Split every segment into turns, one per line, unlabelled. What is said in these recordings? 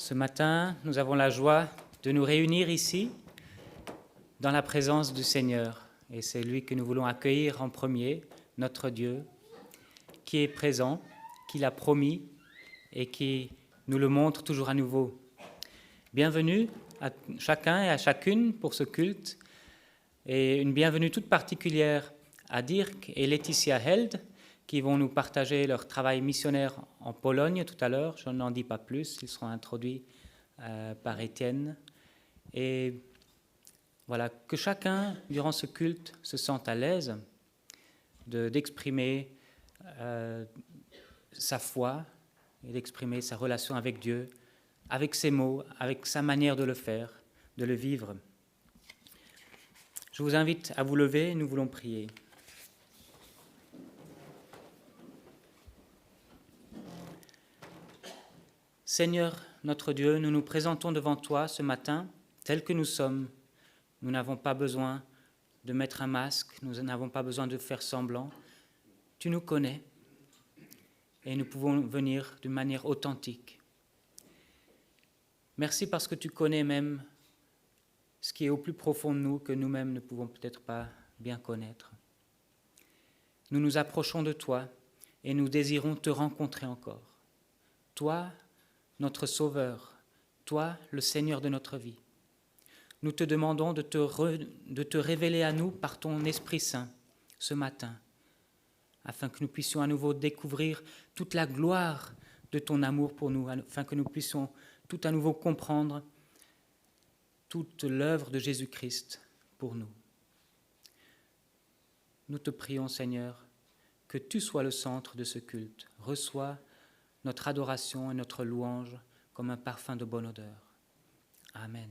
Ce matin, nous avons la joie de nous réunir ici dans la présence du Seigneur. Et c'est lui que nous voulons accueillir en premier, notre Dieu, qui est présent, qui l'a promis et qui nous le montre toujours à nouveau. Bienvenue à chacun et à chacune pour ce culte et une bienvenue toute particulière à Dirk et Laetitia Held qui vont nous partager leur travail missionnaire en Pologne tout à l'heure. Je n'en dis pas plus, ils seront introduits par Étienne. Et voilà, que chacun, durant ce culte, se sente à l'aise d'exprimer sa foi et d'exprimer sa relation avec Dieu, avec ses mots, avec sa manière de le faire, de le vivre. Je vous invite à vous lever, nous voulons prier. Seigneur, notre Dieu, nous nous présentons devant toi ce matin, tels que nous sommes. Nous n'avons pas besoin de mettre un masque, nous n'avons pas besoin de faire semblant. Tu nous connais et nous pouvons venir d'une manière authentique. Merci parce que tu connais même ce qui est au plus profond de nous, que nous-mêmes ne pouvons peut-être pas bien connaître. Nous nous approchons de toi et nous désirons te rencontrer encore. Toi, notre Sauveur, toi, le Seigneur de notre vie. Nous te demandons de te révéler à nous par ton Esprit Saint ce matin, afin que nous puissions à nouveau découvrir toute la gloire de ton amour pour nous, afin que nous puissions tout à nouveau comprendre toute l'œuvre de Jésus-Christ pour nous. Nous te prions, Seigneur, que tu sois le centre de ce culte. Reçois notre adoration et notre louange comme un parfum de bonne odeur. Amen.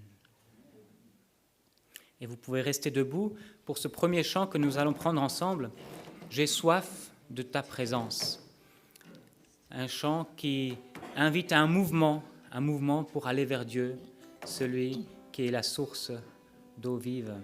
Et vous pouvez rester debout pour ce premier chant que nous allons prendre ensemble. J'ai soif de ta présence. Un chant qui invite à un mouvement pour aller vers Dieu, celui qui est la source d'eau vive.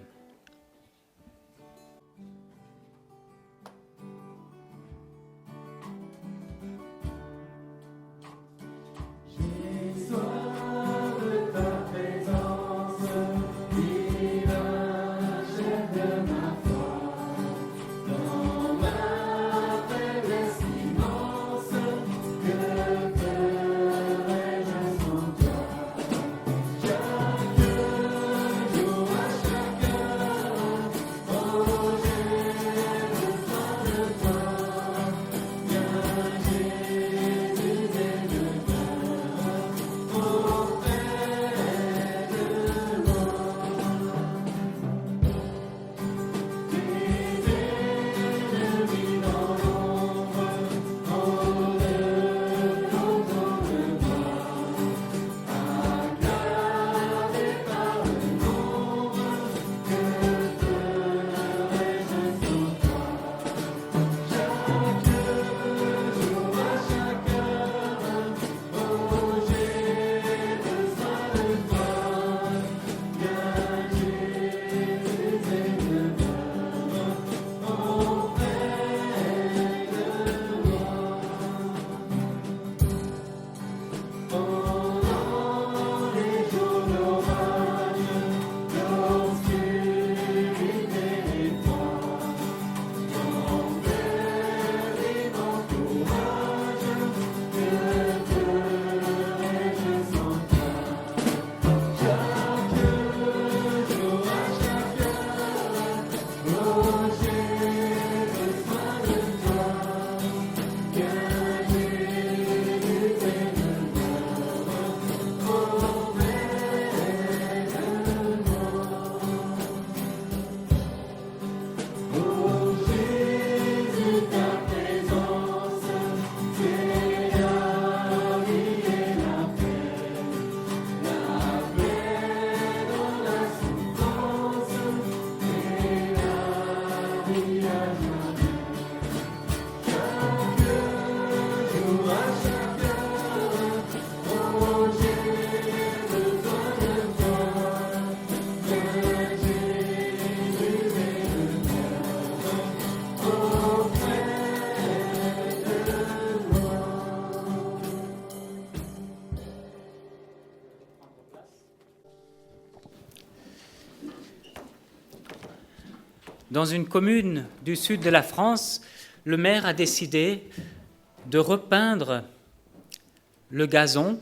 Dans une commune du sud de la France, le maire a décidé de repeindre le gazon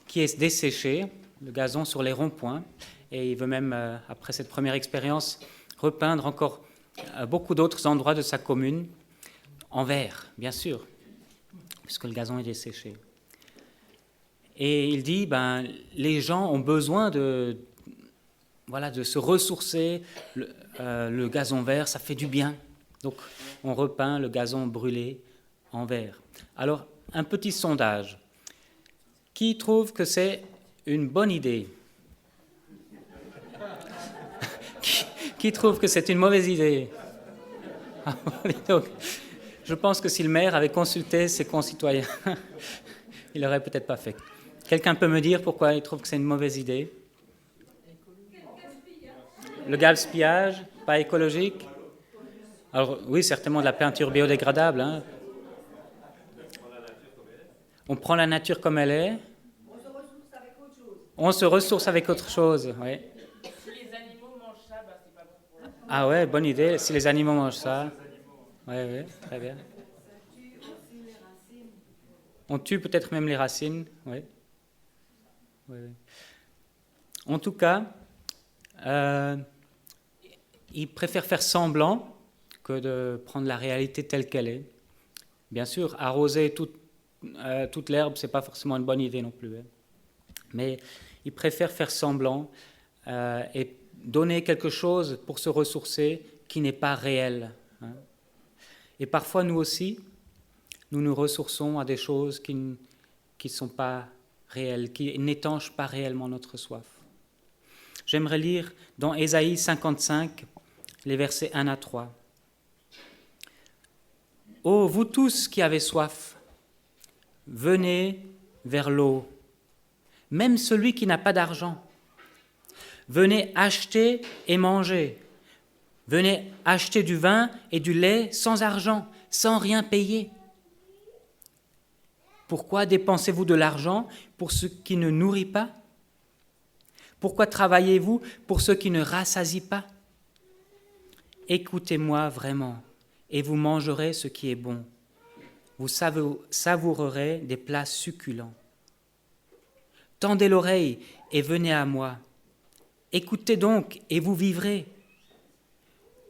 qui est desséché, le gazon sur les ronds-points, et il veut même, après cette première expérience, repeindre encore beaucoup d'autres endroits de sa commune en vert, bien sûr, puisque le gazon est desséché. Et il dit, les gens ont besoin de se ressourcer, le gazon vert, ça fait du bien. Donc, on repeint le gazon brûlé en vert. Alors, un petit sondage. Qui trouve que c'est une bonne idée? Qui trouve que c'est une mauvaise idée? Donc, je pense que si le maire avait consulté ses concitoyens, il n'aurait peut-être pas fait. Quelqu'un peut me dire pourquoi il trouve que c'est une mauvaise idée? Le gaspillage, pas écologique? Alors oui, certainement de la peinture biodégradable. Hein. On prend la nature comme elle est. On se ressource avec autre chose. Oui.
Si les animaux mangent ça, c'est pas bon pour eux.
Ah ouais, bonne idée. Si les animaux mangent ça. Oui, très bien. On tue peut-être même les racines. Oui. En tout cas, il préfère faire semblant que de prendre la réalité telle qu'elle est. Bien sûr, arroser toute l'herbe, ce n'est pas forcément une bonne idée non plus. Hein. Mais il préfère faire semblant et donner quelque chose pour se ressourcer qui n'est pas réel. Hein. Et parfois, nous aussi, nous nous ressourçons à des choses qui ne sont pas réelles, qui n'étanchent pas réellement notre soif. J'aimerais lire dans Ésaïe 55, les versets 1 à 3. « Ô vous tous qui avez soif, venez vers l'eau, même celui qui n'a pas d'argent. Venez acheter et manger. Venez acheter du vin et du lait sans argent, sans rien payer. Pourquoi dépensez-vous de l'argent pour ce qui ne nourrit pas? Pourquoi travaillez-vous pour ce qui ne rassasie pas? Écoutez-moi vraiment, et vous mangerez ce qui est bon. Vous savourerez des plats succulents. Tendez l'oreille et venez à moi. Écoutez donc et vous vivrez.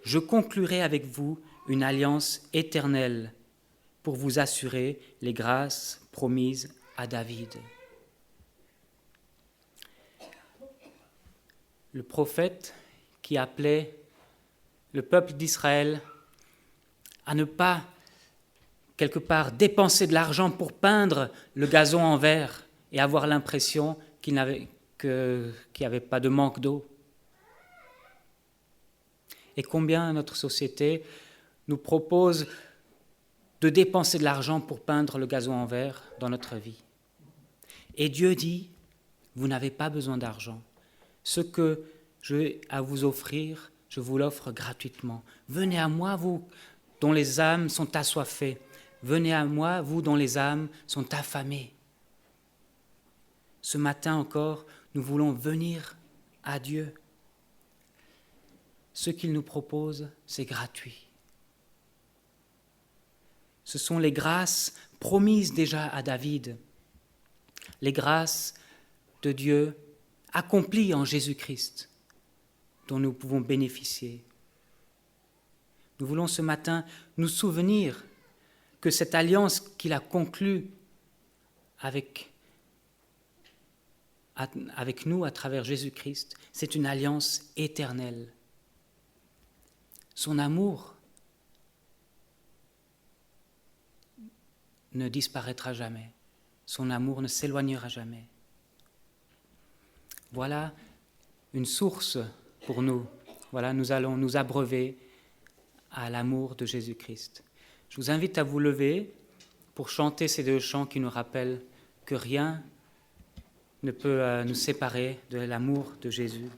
Je conclurai avec vous une alliance éternelle pour vous assurer les grâces promises à David. » Le prophète qui appelait le peuple d'Israël à ne pas, quelque part, dépenser de l'argent pour peindre le gazon en vert et avoir l'impression qu'il n'y avait pas de manque d'eau. Et combien notre société nous propose de dépenser de l'argent pour peindre le gazon en vert dans notre vie. Et Dieu dit, vous n'avez pas besoin d'argent. Ce que j'ai à vous offrir, je vous l'offre gratuitement. Venez à moi, vous dont les âmes sont assoiffées. Venez à moi, vous dont les âmes sont affamées. Ce matin encore, nous voulons venir à Dieu. Ce qu'il nous propose, c'est gratuit. Ce sont les grâces promises déjà à David, les grâces de Dieu accomplies en Jésus-Christ, dont nous pouvons bénéficier. Nous voulons ce matin nous souvenir que cette alliance qu'il a conclue avec nous à travers Jésus-Christ, c'est une alliance éternelle. Son amour ne disparaîtra jamais. Son amour ne s'éloignera jamais. Voilà une source pour nous. Voilà, nous allons nous abreuver à l'amour de Jésus-Christ. Je vous invite à vous lever pour chanter ces deux chants qui nous rappellent que rien ne peut nous séparer de l'amour de Jésus.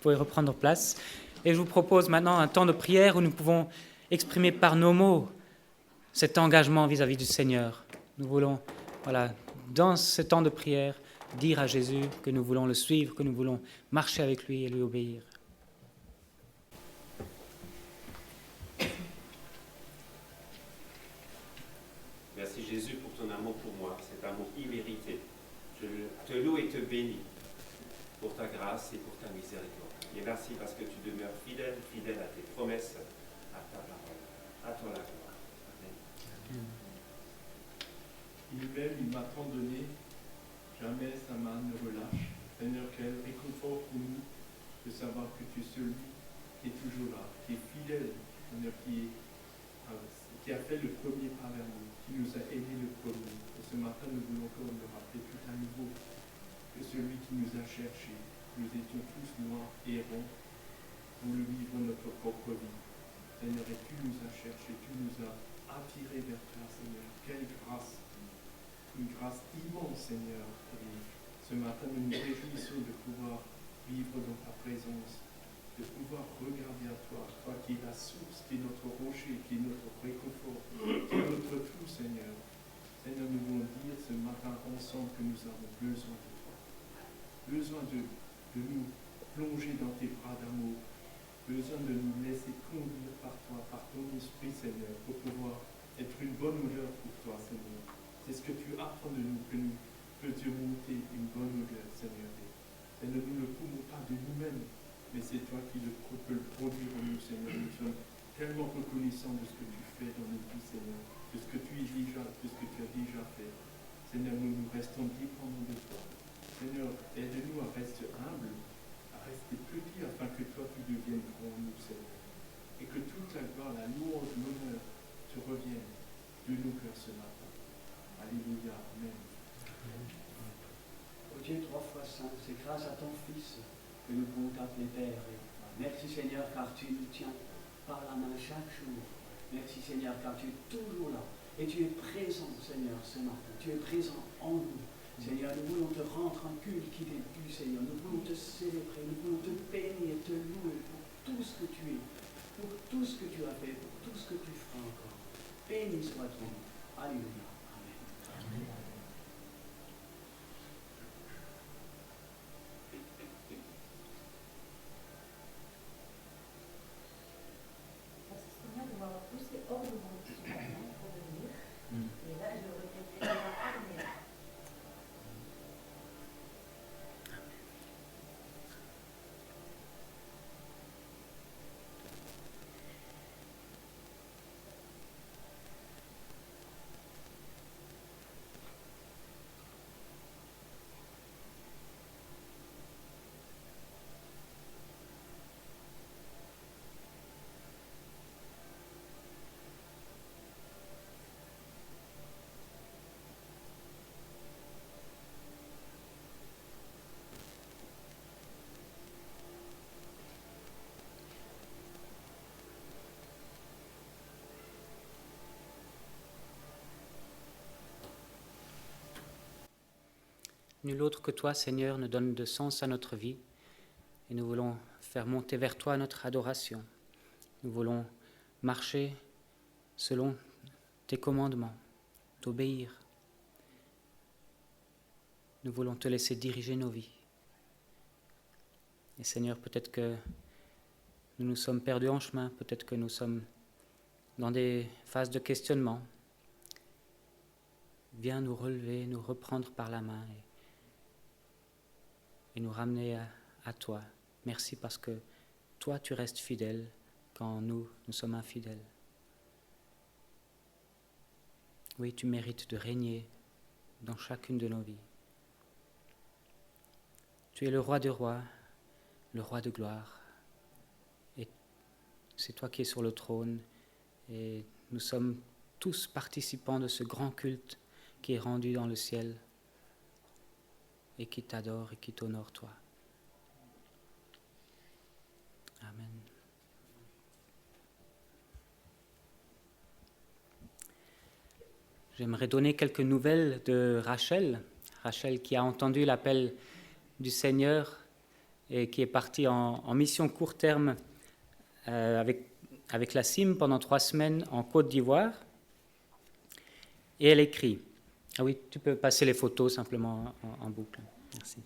pouvez reprendre place. Et je vous propose maintenant un temps de prière où nous pouvons exprimer par nos mots cet engagement vis-à-vis du Seigneur. Nous voulons, voilà, dans ce temps de prière, dire à Jésus que nous voulons le suivre, que nous voulons marcher avec lui et lui obéir.
Merci Jésus pour ton amour pour moi, cet amour immérité. Je te loue et te bénis pour ta grâce et pour ta miséricorde. Et merci parce que tu demeures fidèle, fidèle à tes promesses, à ta parole. À toi la gloire. Amen.
Il m'aime, il m'a tant donné, jamais sa main ne relâche. Seigneur, quel réconfort pour nous de savoir que tu es celui qui est toujours là, qui est fidèle, Seigneur, qui a fait le premier pas vers nous, qui nous a aidés le premier. Et ce matin, nous voulons encore nous rappeler tout à nouveau que celui qui nous a cherchés, nous étions tous noirs et errants, pour le vivre notre propre vie. Seigneur, et tu nous as cherchés, tu nous as attirés vers toi, Seigneur. Quelle grâce, une grâce immense, Seigneur. Et ce matin, nous nous réjouissons de pouvoir vivre dans ta présence, de pouvoir regarder à toi, toi qui es la source, qui est notre rocher, qui est notre réconfort, qui est notre tout, Seigneur. Seigneur, nous voulons dire ce matin ensemble que nous avons besoin de toi. Besoin de nous plonger dans tes bras d'amour. Besoin de nous laisser conduire par toi, par ton esprit, Seigneur, pour pouvoir être une bonne odeur pour toi, Seigneur. C'est ce que tu attends de nous, que nous puissions monter une bonne odeur, Seigneur. Seigneur, nous ne pouvons pas de nous-mêmes, mais c'est toi qui peux le produire en nous, Seigneur. Nous sommes tellement reconnaissants de ce que tu fais dans nos vies, Seigneur, de ce que tu as déjà fait. Seigneur, nous restons dépendants de toi. Seigneur, aide-nous à rester humbles, à rester petits, afin que toi tu deviennes grand en nous, Seigneur. Et que toute la gloire, la louange, l'honneur te reviennent de nos cœurs ce matin. Alléluia. Amen.
Ô Dieu, trois fois saint, c'est grâce à ton Fils que nous pouvons t'appeler Père. Merci Seigneur, car tu nous tiens par la main chaque jour. Merci Seigneur, car tu es toujours là. Et tu es présent, Seigneur, ce matin. Tu es présent en nous. Seigneur, nous voulons te rendre un culte qui t'est dû, Seigneur. Nous voulons te célébrer, nous voulons te bénir, te louer pour tout ce que tu es, pour tout ce que tu as fait, pour tout ce que tu feras encore. Béni soit ton nom. Alléluia. Amen. Amen.
Seigneur, de m'avoir poussé hors de mon ce matin pour venir. Et là, je regrette d'avoir parlé.
Nul autre que toi, Seigneur, ne donne de sens à notre vie, et nous voulons faire monter vers toi notre adoration. Nous voulons marcher selon tes commandements, t'obéir. Nous voulons te laisser diriger nos vies. Et Seigneur, peut-être que nous nous sommes perdus en chemin, peut-être que nous sommes dans des phases de questionnement. Viens nous relever, nous reprendre par la main et nous ramener à toi. Merci parce que toi, tu restes fidèle quand nous sommes infidèles. Oui, tu mérites de régner dans chacune de nos vies. Tu es le roi des rois, le roi de gloire. Et c'est toi qui es sur le trône. Et nous sommes tous participants de ce grand culte qui est rendu dans le ciel et qui t'adore et qui t'honore toi. Amen. J'aimerais donner quelques nouvelles de Rachel. Rachel qui a entendu l'appel du Seigneur et qui est partie en mission court terme avec la CIM pendant 3 semaines en Côte d'Ivoire. Et elle écrit. Ah oui, tu peux passer les photos simplement en boucle. Merci.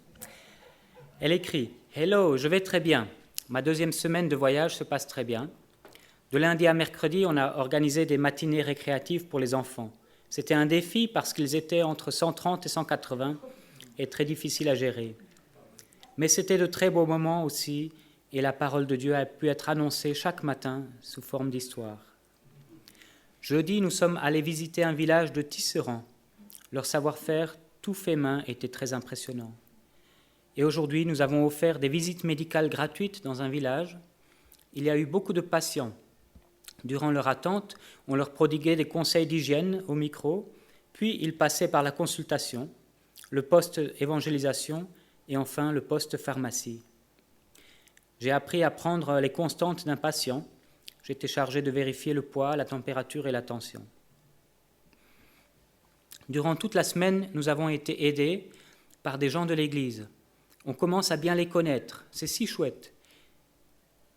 Elle écrit « Hello, je vais très bien. Ma 2e semaine de voyage se passe très bien. De lundi à mercredi, on a organisé des matinées récréatives pour les enfants. C'était un défi parce qu'ils étaient entre 130 et 180 et très difficile à gérer. Mais c'était de très beaux moments aussi et la parole de Dieu a pu être annoncée chaque matin sous forme d'histoire. Jeudi, nous sommes allés visiter un village de tisserands. Leur savoir-faire, tout fait main, était très impressionnant. Et aujourd'hui, nous avons offert des visites médicales gratuites dans un village. Il y a eu beaucoup de patients. Durant leur attente, on leur prodiguait des conseils d'hygiène au micro, puis ils passaient par la consultation, le poste évangélisation et enfin le poste pharmacie. J'ai appris à prendre les constantes d'un patient. J'étais chargé de vérifier le poids, la température et la tension. Durant toute la semaine, nous avons été aidés par des gens de l'Église. On commence à bien les connaître, c'est si chouette.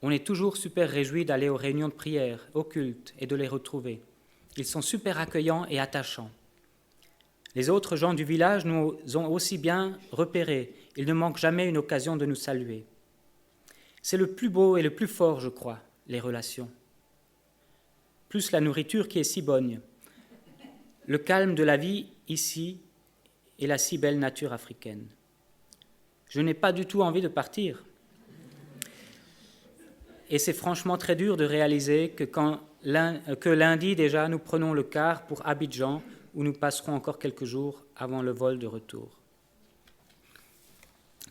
On est toujours super réjouis d'aller aux réunions de prière, aux cultes et de les retrouver. Ils sont super accueillants et attachants. Les autres gens du village nous ont aussi bien repérés. Ils ne manquent jamais une occasion de nous saluer. C'est le plus beau et le plus fort, je crois, les relations. Plus la nourriture qui est si bonne. Le calme de la vie ici et la si belle nature africaine. Je n'ai pas du tout envie de partir. Et c'est franchement très dur de réaliser que lundi déjà, nous prenons le car pour Abidjan, où nous passerons encore quelques jours avant le vol de retour.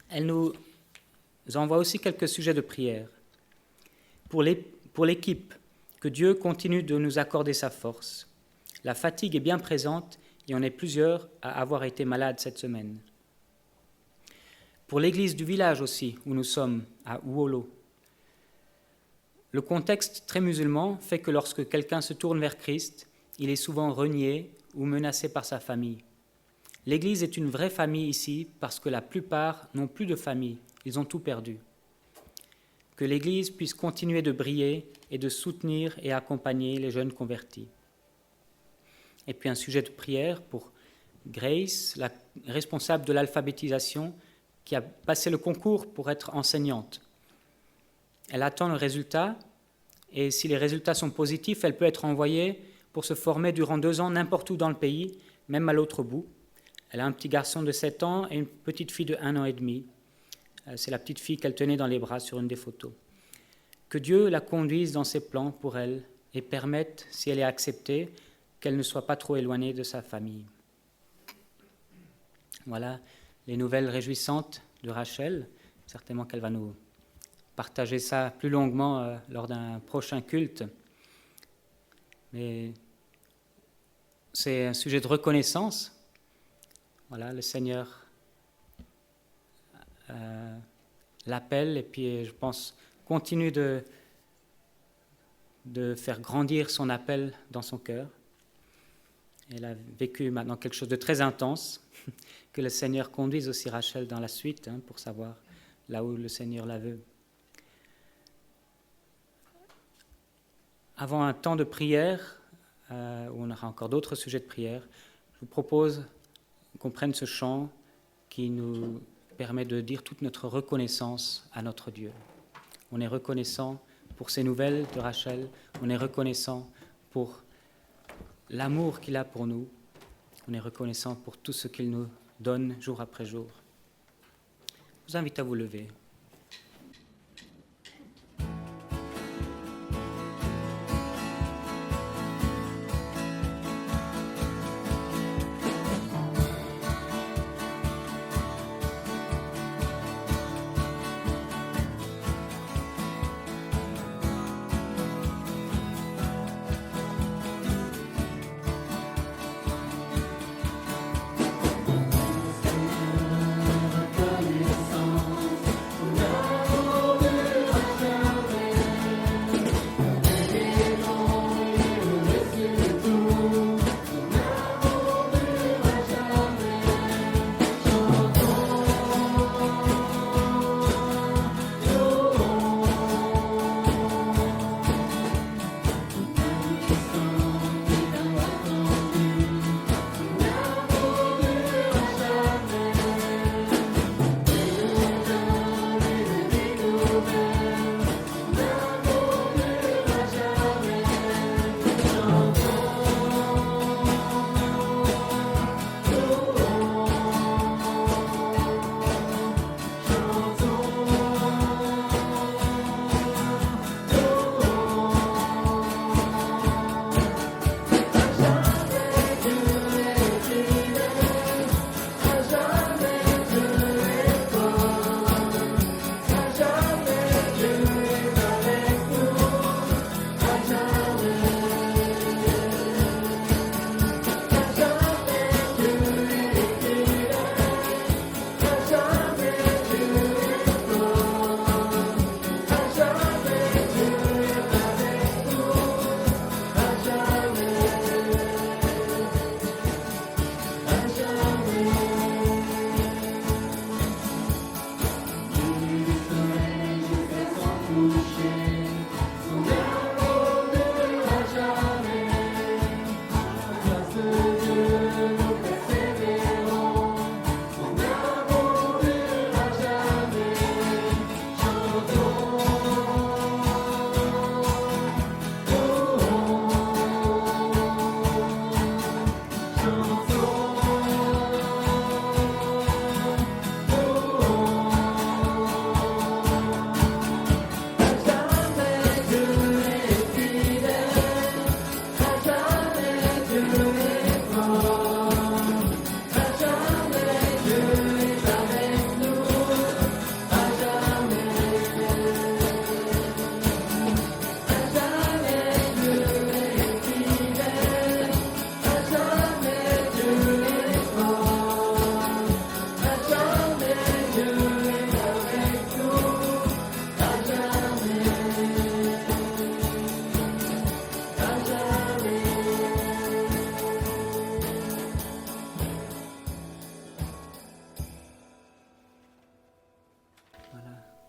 Elle nous envoie aussi quelques sujets de prière. Pour l'équipe, que Dieu continue de nous accorder sa force. La fatigue est bien présente et on est plusieurs à avoir été malades cette semaine. Pour l'église du village aussi, où nous sommes, à Ouolo. Le contexte très musulman fait que lorsque quelqu'un se tourne vers Christ, il est souvent renié ou menacé par sa famille. L'Église est une vraie famille ici parce que la plupart n'ont plus de famille, ils ont tout perdu. Que l'Église puisse continuer de briller et de soutenir et accompagner les jeunes convertis. Et puis un sujet de prière pour Grace, la responsable de l'alphabétisation, qui a passé le concours pour être enseignante. Elle attend le résultat et si les résultats sont positifs, elle peut être envoyée pour se former durant 2 ans n'importe où dans le pays, même à l'autre bout. Elle a un petit garçon de 7 ans et une petite fille de 1 an et demi. C'est la petite fille qu'elle tenait dans les bras sur une des photos. Que Dieu la conduise dans ses plans pour elle et permette, si elle est acceptée, qu'elle ne soit pas trop éloignée de sa famille. Voilà les nouvelles réjouissantes de Rachel. Certainement qu'elle va nous partager ça plus longuement lors d'un prochain culte. Mais c'est un sujet de reconnaissance. Voilà, le Seigneur l'appelle et puis je pense continue de faire grandir son appel dans son cœur. Elle a vécu maintenant quelque chose de très intense, que le Seigneur conduise aussi Rachel dans la suite pour savoir là où le Seigneur la veut. Avant un temps de prière, où on aura encore d'autres sujets de prière, je vous propose qu'on prenne ce chant qui nous permet de dire toute notre reconnaissance à notre Dieu. On est reconnaissant pour ces nouvelles de Rachel, on est reconnaissant pour l'amour qu'il a pour nous, on est reconnaissant pour tout ce qu'il nous donne jour après jour. Je vous invite à vous lever.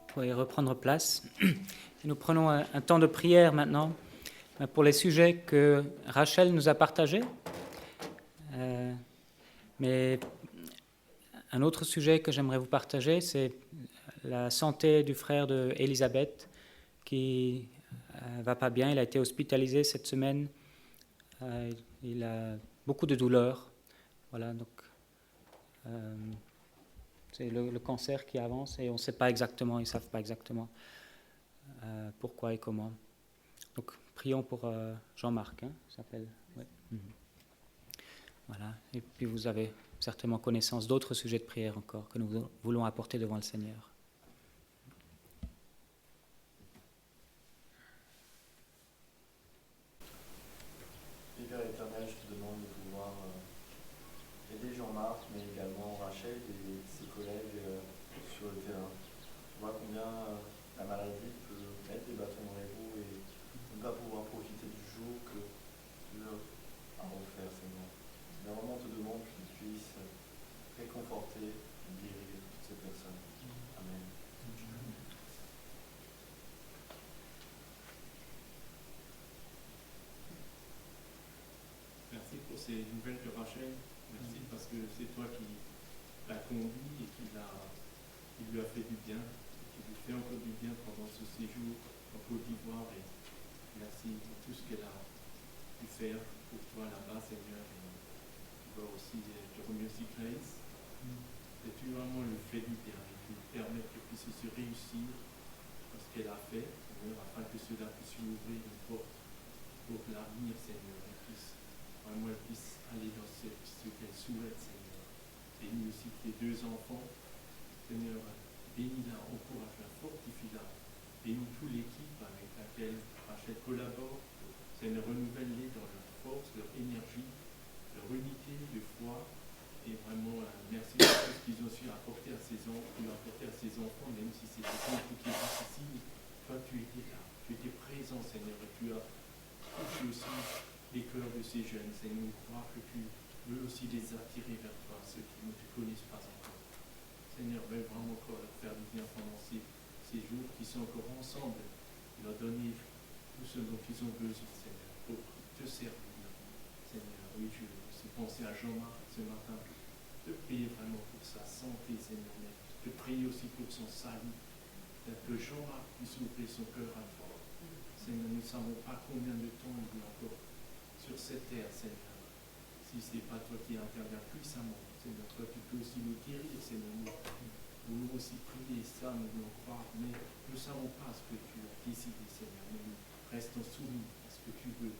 Vous pouvez reprendre place. Et nous prenons un temps de prière maintenant pour les sujets que Rachel nous a partagés. Mais un autre sujet que j'aimerais vous partager, c'est la santé du frère de Elisabeth qui va pas bien. Il a été hospitalisé cette semaine. Il a beaucoup de douleurs. Voilà, donc c'est le cancer qui avance et on ne sait pas exactement, ils ne savent pas exactement pourquoi et comment. Donc prions pour Jean-Marc, il s'appelle. Ouais. Voilà. Et puis vous avez certainement connaissance d'autres sujets de prière encore que nous voulons apporter devant le Seigneur.
Père éternel, je te demande de pouvoir aider Jean-Marc, mais également Rachel et ses collègues sur le terrain. Tu vois combien la maladie peut mettre des bâtons dans les roues et ne pas pouvoir profiter du jour que tu leur as offert, Seigneur. Mais vraiment, on te demande que tu puisses réconforter et guérir toutes ces personnes. Amen.
Merci pour ces nouvelles de Rachel. Merci parce que c'est toi qui l'as conduit et qui lui a fait du bien, et qui lui fait encore du bien pendant ce séjour en Côte d'Ivoire. Et merci pour tout ce qu'elle a pu faire pour toi là-bas, Seigneur. Et je dois aussi te remercier, Grace. Et tu vraiment lui fais du bien et tu lui permets qu'elle puisse se réussir dans ce qu'elle a fait, Seigneur, afin que cela puisse lui ouvrir une porte pour l'avenir, Seigneur. Vraiment, elle puisse aller dans ce qu'elle souhaite, Seigneur. Bénis aussi tes deux enfants. Seigneur, bénis-la, encourage-la, fortifie-la. Bénis toute l'équipe avec laquelle Rachel collabore. Seigneur, renouvelle-les dans leur force, leur énergie, leur unité de foi. Et vraiment, merci pour tout ce qu'ils ont su apporter à ces enfants, même si c'était compliqué, difficile. Toi, tu étais là, tu étais présent, Seigneur, et tu as touché aussi les cœurs de ces jeunes. Seigneur, nous crois que tu veux aussi les attirer vers toi, ceux qui ne te connaissent pas encore. Seigneur, veux vraiment encore leur faire du bien pendant ces jours qui sont encore ensemble, leur donner tout ce dont ils ont besoin, Seigneur, pour te servir. Seigneur, oui, je veux aussi penser à Jean-Marc ce matin, de prier vraiment pour sa santé, Seigneur, mais de prier aussi pour son salut, que Jean-Marc puisse ouvrir son cœur à toi. Seigneur, nous ne savons pas combien de temps il est encore sur cette terre, Seigneur. Si ce n'est pas toi qui interviens puissamment, Seigneur, toi tu peux aussi nous guérir, Seigneur. Nous voulons aussi prier ça, nous voulons croire, mais nous ne savons pas ce que tu as décidé, Seigneur. Mais nous restons soumis à ce que tu veux.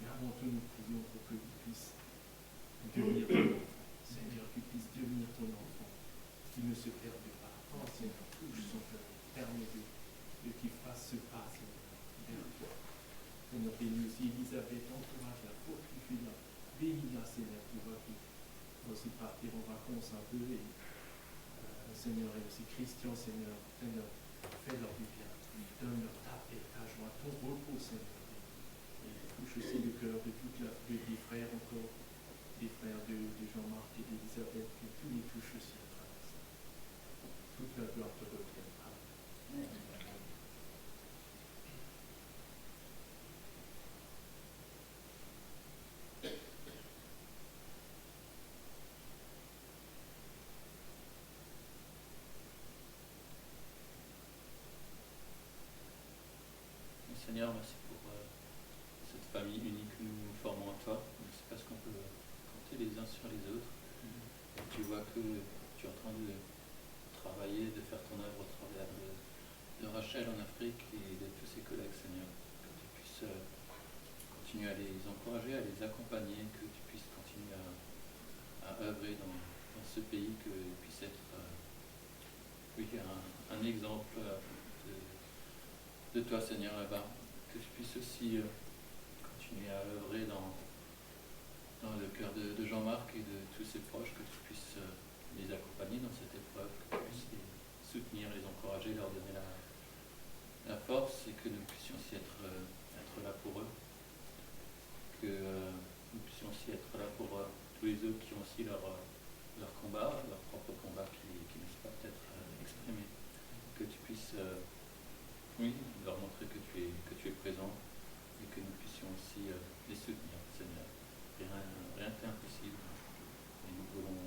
Mais avant tout, nous prions pour que tu puisses devenir ton enfant. Seigneur, tu puisses devenir ton enfant, qui ne se perde pas. Oh, Seigneur, touche son cœur, permets de qu'il fasse ce pas, Seigneur, vers toi. Seigneur, bénis aussi Elisabeth, encourage-la, fortifie-la, bénis-la, Seigneur, tu vois qu'il va aussi partir en vacances un peu, et Seigneur, et aussi Christian, Seigneur, fais-leur du bien, donne-leur ta paix, ta joie, ton repos, Seigneur, et touche aussi le cœur de des frères encore, des frères de Jean-Marc et d'Elisabeth, que tous les touches aussi à travers ça. Toute la gloire te revient. Amen.
Seigneur, merci pour cette famille unie que nous formons en toi. C'est parce qu'on peut compter les uns sur les autres. Et tu vois que tu es en train de travailler, de faire ton œuvre au travers de Rachel en Afrique et de tous ses collègues, Seigneur. Que tu puisses continuer à les encourager, à les accompagner, que tu puisses continuer à œuvrer dans ce pays, qu'il puisse être un exemple de toi, Seigneur, là-bas. Que tu puisses aussi continuer à œuvrer dans le cœur de Jean-Marc et de tous ses proches, que tu puisses les accompagner dans cette épreuve, que tu puisses les soutenir, les encourager, leur donner la force, et que nous puissions aussi être là pour eux, que nous puissions aussi être là pour tous les autres qui ont aussi leur combat, leur propre combat qui ne sont pas peut-être exprimés, que tu puisses leur montrer que tu es présent, et que nous puissions aussi les soutenir, Seigneur. Rien n'est impossible, et nous voulons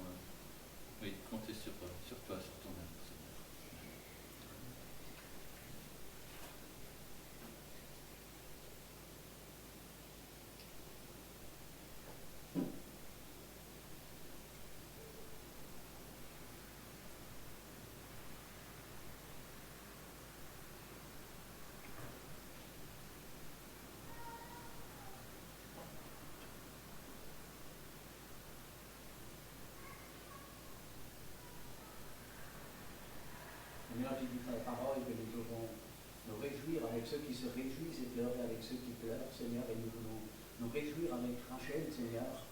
compter sur toi, sur ton œuvre, Seigneur.
Seigneur, tu dis ta parole que nous devons nous réjouir avec ceux qui se réjouissent et pleurer avec ceux qui pleurent, Seigneur, et nous voulons nous réjouir avec Rachel, Seigneur.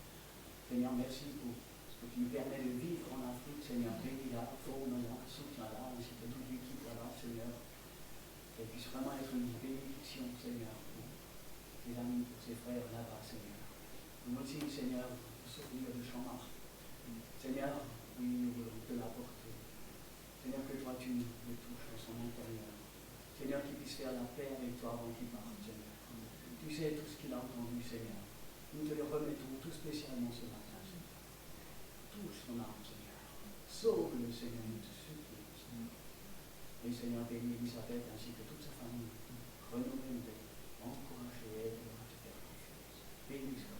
Seigneur, merci pour ce que tu nous permets de vivre en Afrique, Seigneur. Bénis-la, forme-la, soutiens-la, ainsi que toute l'équipe là-bas, Seigneur. Qu'elle puisse vraiment être une bénédiction, Seigneur, pour ses amis, pour ses frères là-bas, Seigneur. Nous aussi, Seigneur, nous souvenir de Jean-Marc. Seigneur, oui, nous voulons te l'apporter. Seigneur, que toi tu le touches dans son intérieur. Seigneur, qu'il puisse faire la paix avec toi avant qu'il parte, Seigneur. Tu sais tout ce qu'il a entendu, Seigneur. Nous te le remettons tout spécialement ce matin, Seigneur. Touche son âme, Seigneur. Sauve-le, Seigneur, nous te supplions, Seigneur. Et Seigneur, bénis Elisabeth ainsi que toute sa famille. Renouvelez une paix. Encouragez-les à te faire confiance. Bénis Dieu.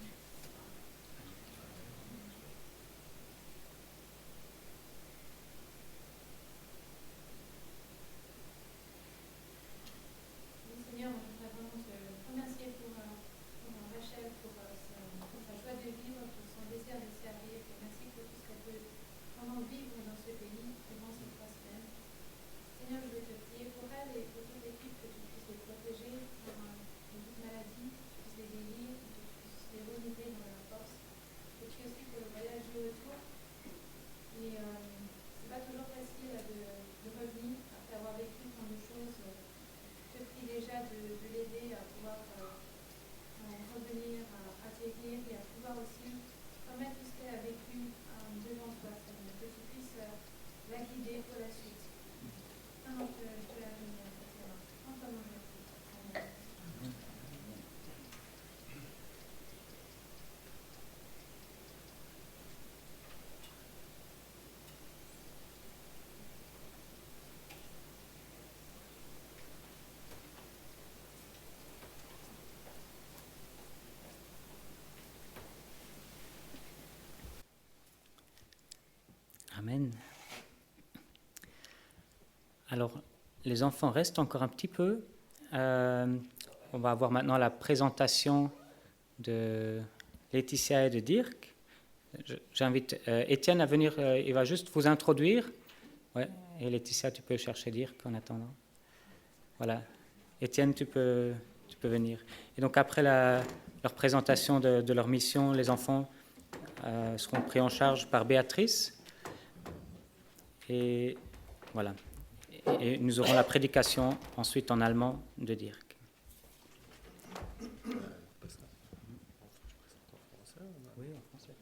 Seigneur, on voudrait vraiment te remercier pour Rachel, pour sa joie de vivre, pour son désir de servir. Et merci pour tout ce qu'elle peut vraiment vivre dans ce pays durant ces 3 semaines. Seigneur, je veux te prier pour elle et pour toute l'équipe, que tu puisses les protéger de toute maladie, que tu puisses les guérir, que tu puisses les renouveler dans leur force. Je te prie aussi pour le voyage du retour. Et c'est pas toujours facile de revenir après avoir vécu tant de choses. Je te prie déjà de l'aider à pouvoir revenir, à acquérir et à pouvoir aussi remettre tout ce qu'elle a vécu devant toi, Seigneur, que tu puisses la guider pour la suite. Vraiment, je te la donne, Seigneur. En ton nom, je prie. Amen.
Amen. Alors, les enfants restent encore un petit peu. On va avoir maintenant la présentation de Laetitia et de Dirk. J'invite Étienne à venir, il va juste vous introduire. Ouais. Et Laetitia, tu peux chercher Dirk en attendant. Voilà. Étienne, tu peux venir. Et donc après leur présentation de leur mission, les enfants seront pris en charge par Béatrice. Et voilà. Et nous aurons la prédication ensuite en allemand de Dirk. Oui, en français.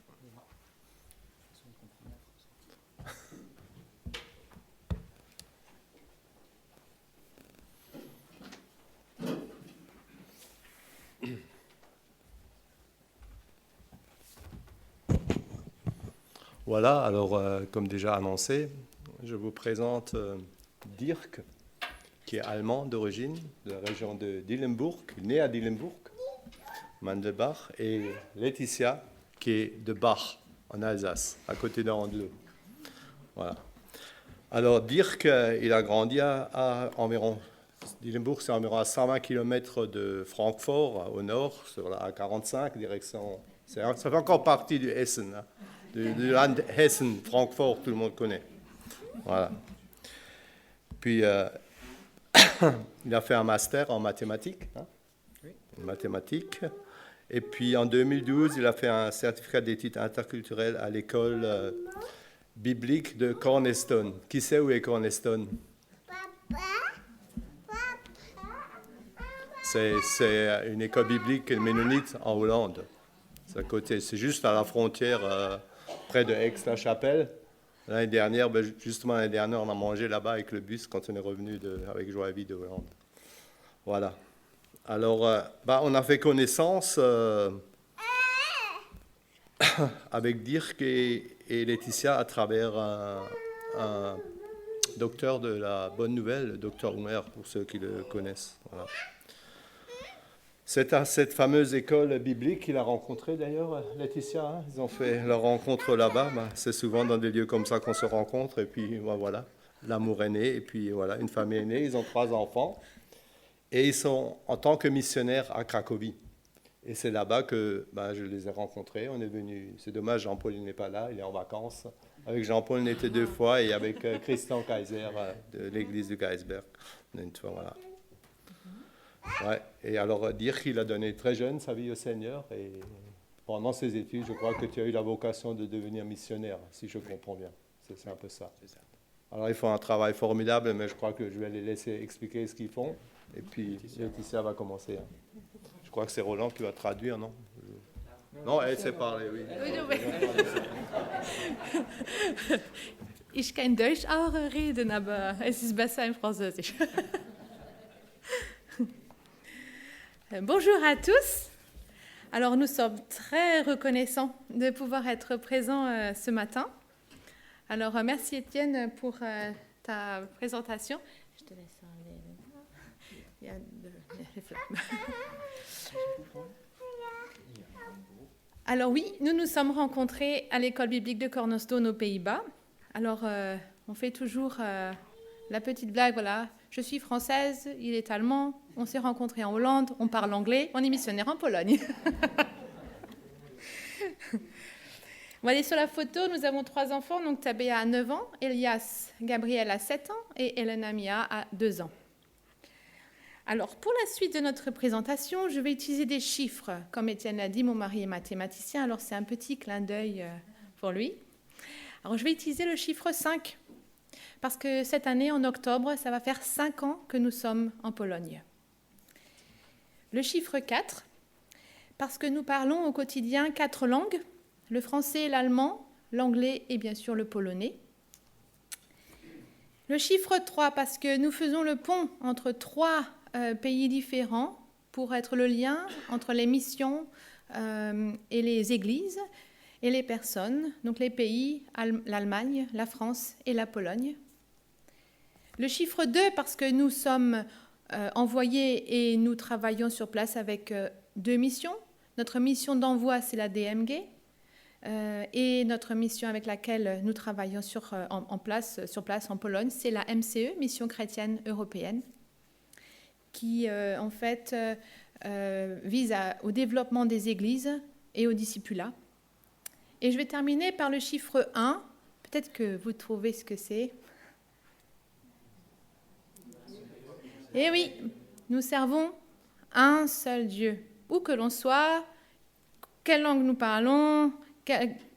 Voilà, alors comme déjà annoncé, je vous présente Dirk, qui est allemand d'origine, de la région de Dillenburg, né à Dillenburg, Mandelbach, et Laetitia, qui est de Bach, en Alsace, à côté de Andelot. Voilà. Alors, dire qu'il a grandi à environ, Dillenburg, c'est environ à 120 km de Francfort, au nord, sur la A45, direction. Ça fait encore partie du Hessen, hein, du Land Hessen, Francfort, tout le monde connaît. Voilà. Puis, il a fait un master en mathématiques, hein, mathématiques. Et puis, en 2012, il a fait un certificat d'études interculturelles à l'école biblique de Cornerstone. Qui sait où est Cornerstone? C'est une école biblique ménonite en Hollande. C'est juste à la frontière, près de Aix-la-Chapelle. L'année dernière, on a mangé là-bas avec le bus quand on est revenu avec Joie-Vie de Hollande. Voilà. Alors, on a fait connaissance avec Dirk et Laetitia à travers un docteur de la Bonne Nouvelle, le docteur Humer, pour ceux qui le connaissent. Voilà. C'est à cette fameuse école biblique qu'il a rencontré d'ailleurs, Laetitia. Hein, ils ont fait leur rencontre là-bas. C'est souvent dans des lieux comme ça qu'on se rencontre. Et puis voilà, l'amour est né. Et puis voilà, une famille est née. Ils ont 3 enfants. Et ils sont en tant que missionnaires à Cracovie. Et c'est là-bas que je les ai rencontrés. On est venus. C'est dommage, Jean-Paul n'est pas là. Il est en vacances. Avec Jean-Paul, on était 2 fois. Et avec Christian Kaiser de l'église de Geisberg. Une fois, voilà. Ouais. Et alors, dire qu'il a donné très jeune sa vie au Seigneur. Et pendant ses études, je crois que tu as eu la vocation de devenir missionnaire, si je comprends bien. C'est un peu ça. Alors, ils font un travail formidable, mais je crois que je vais les laisser expliquer ce qu'ils font. Et puis, Laetitia va commencer. Hein. Je crois que c'est Roland qui va traduire, non? Non, elle sait parler, oui.
Ich kann Deutsch auch reden, aber es ist besser in Französisch. Bonjour à tous. Alors, nous sommes très reconnaissants de pouvoir être présents ce matin. Alors, merci Étienne pour ta présentation. Je te laisse enlever. Il y a des flammes. Alors oui, nous nous sommes rencontrés à l'école biblique de Cornerstone aux Pays-Bas. Alors, on fait toujours la petite blague, voilà. Je suis française, il est allemand, on s'est rencontrés en Hollande, on parle anglais, on est missionnaire en Pologne. On va aller sur la photo, nous avons 3 enfants, donc Tabea a 9 ans, Elias Gabriel a 7 ans et Elena Mia a 2 ans. Alors, pour la suite de notre présentation, je vais utiliser des chiffres. Comme Étienne l'a dit, mon mari est mathématicien, alors c'est un petit clin d'œil pour lui. Alors, je vais utiliser le chiffre 5. Parce que cette année, en octobre, ça va faire 5 ans que nous sommes en Pologne. Le chiffre 4, parce que nous parlons au quotidien 4 langues, le français, l'allemand, l'anglais et bien sûr le polonais. Le chiffre 3, parce que nous faisons le pont entre 3 pays différents pour être le lien entre les missions et les églises et les personnes, donc les pays, l'Allemagne, la France et la Pologne. Le chiffre 2, parce que nous sommes envoyés et nous travaillons sur place avec 2 missions. Notre mission d'envoi, c'est la DMG, et notre mission avec laquelle nous travaillons sur place en Pologne, c'est la MCE, Mission chrétienne européenne, qui en fait vise au développement des églises et au discipulat. Et je vais terminer par le chiffre 1. Peut-être que vous trouvez ce que c'est. Eh oui, nous servons un seul Dieu. Où que l'on soit, quelle langue nous parlons,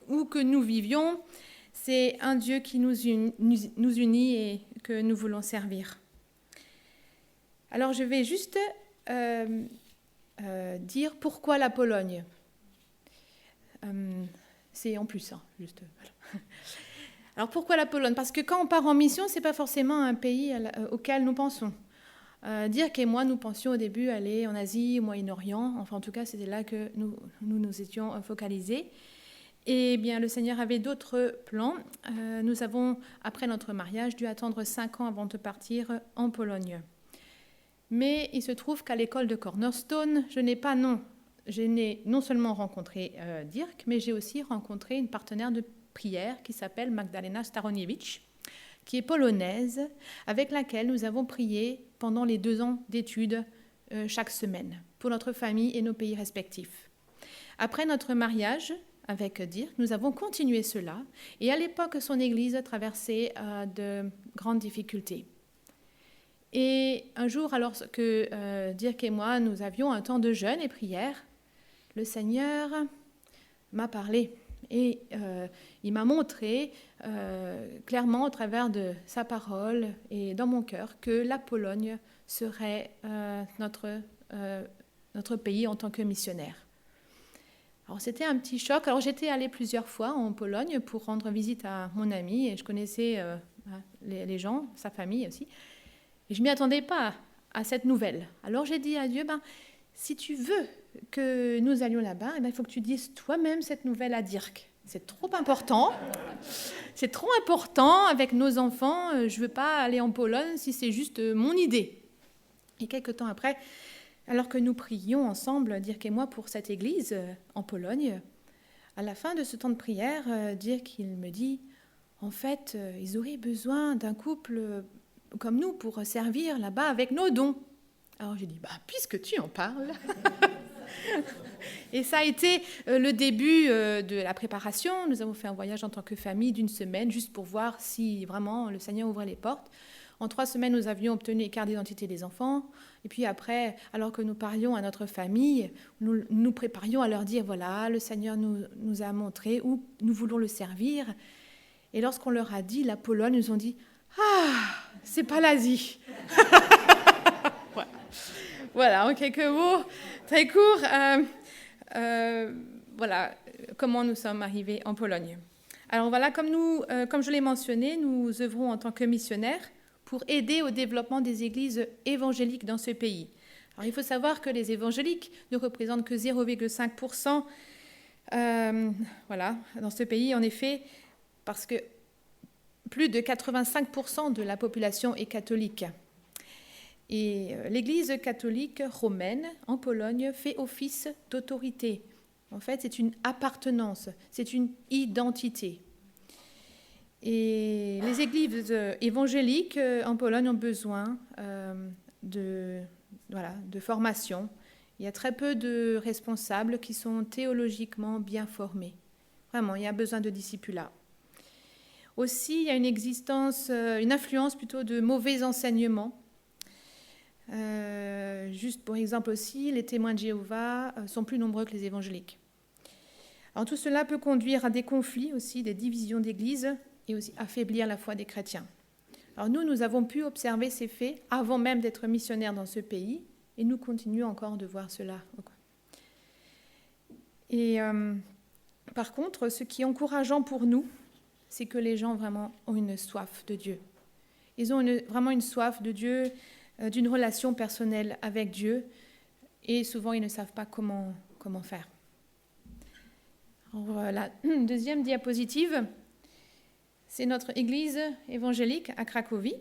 où que nous vivions, c'est un Dieu qui nous unit et que nous voulons servir. Alors je vais juste dire pourquoi la Pologne. C'est en plus, hein, juste. Voilà. Alors pourquoi la Pologne? Parce que quand on part en mission, ce n'est pas forcément un pays auquel nous pensons. Dirk et moi, nous pensions au début aller en Asie, au Moyen-Orient. Enfin, en tout cas, c'était là que nous étions focalisés. Et bien, le Seigneur avait d'autres plans. Nous avons, après notre mariage, dû attendre 5 ans avant de partir en Pologne. Mais il se trouve qu'à l'école de Cornerstone, je n'ai non seulement rencontré Dirk, mais j'ai aussi rencontré une partenaire de prière qui s'appelle Magdalena Staroniewicz, qui est polonaise, avec laquelle nous avons prié pendant les 2 ans d'études chaque semaine, pour notre famille et nos pays respectifs. Après notre mariage avec Dirk, nous avons continué cela, et à l'époque, son église traversait de grandes difficultés. Et un jour, alors que Dirk et moi, nous avions un temps de jeûne et prière, le Seigneur m'a parlé et il m'a montré clairement au travers de sa parole et dans mon cœur que la Pologne serait notre pays en tant que missionnaire. Alors c'était un petit choc. Alors j'étais allée plusieurs fois en Pologne pour rendre visite à mon ami et je connaissais les gens, sa famille aussi. Et je ne m'y attendais pas à cette nouvelle. Alors j'ai dit à Dieu, si tu veux que nous allions là-bas, il faut que tu dises toi-même cette nouvelle à Dirk. C'est trop important. C'est trop important avec nos enfants. Je ne veux pas aller en Pologne si c'est juste mon idée. Et quelques temps après, alors que nous prions ensemble, Dirk et moi, pour cette église en Pologne, à la fin de ce temps de prière, Dirk, il me dit, en fait, ils auraient besoin d'un couple comme nous pour servir là-bas avec nos dons. Alors j'ai dit, puisque tu en parles. Et ça a été le début de la préparation. Nous avons fait un voyage en tant que famille d'1 semaine, juste pour voir si vraiment le Seigneur ouvrait les portes. En 3 semaines, nous avions obtenu les cartes d'identité des enfants. Et puis après, alors que nous parlions à notre famille, nous préparions à leur dire, voilà, le Seigneur nous a montré où nous voulons le servir. Et lorsqu'on leur a dit la Pologne, ils nous ont dit, c'est pas l'Asie. Voilà, en quelques mots, très courts, voilà comment nous sommes arrivés en Pologne. Alors voilà, comme je l'ai mentionné, nous œuvrons en tant que missionnaires pour aider au développement des églises évangéliques dans ce pays. Alors il faut savoir que les évangéliques ne représentent que 0,5% dans ce pays, en effet, parce que plus de 85% de la population est catholique. Et l'Église catholique romaine en Pologne fait office d'autorité. En fait, c'est une appartenance, c'est une identité. Et les églises évangéliques en Pologne ont besoin de formation. Il y a très peu de responsables qui sont théologiquement bien formés. Vraiment, il y a besoin de discipulat. Aussi, il y a une influence plutôt de mauvais enseignements. Juste pour exemple aussi, les témoins de Jéhovah sont plus nombreux que les évangéliques. Alors tout cela peut conduire à des conflits aussi, des divisions d'église et aussi affaiblir la foi des chrétiens. Alors nous avons pu observer ces faits avant même d'être missionnaires dans ce pays et nous continuons encore de voir cela. Et par contre, ce qui est encourageant pour nous, c'est que les gens vraiment ont une soif de Dieu. Ils ont vraiment une soif de Dieu, d'une relation personnelle avec Dieu, et souvent ils ne savent pas comment faire. Alors, la deuxième diapositive, c'est notre église évangélique à Cracovie.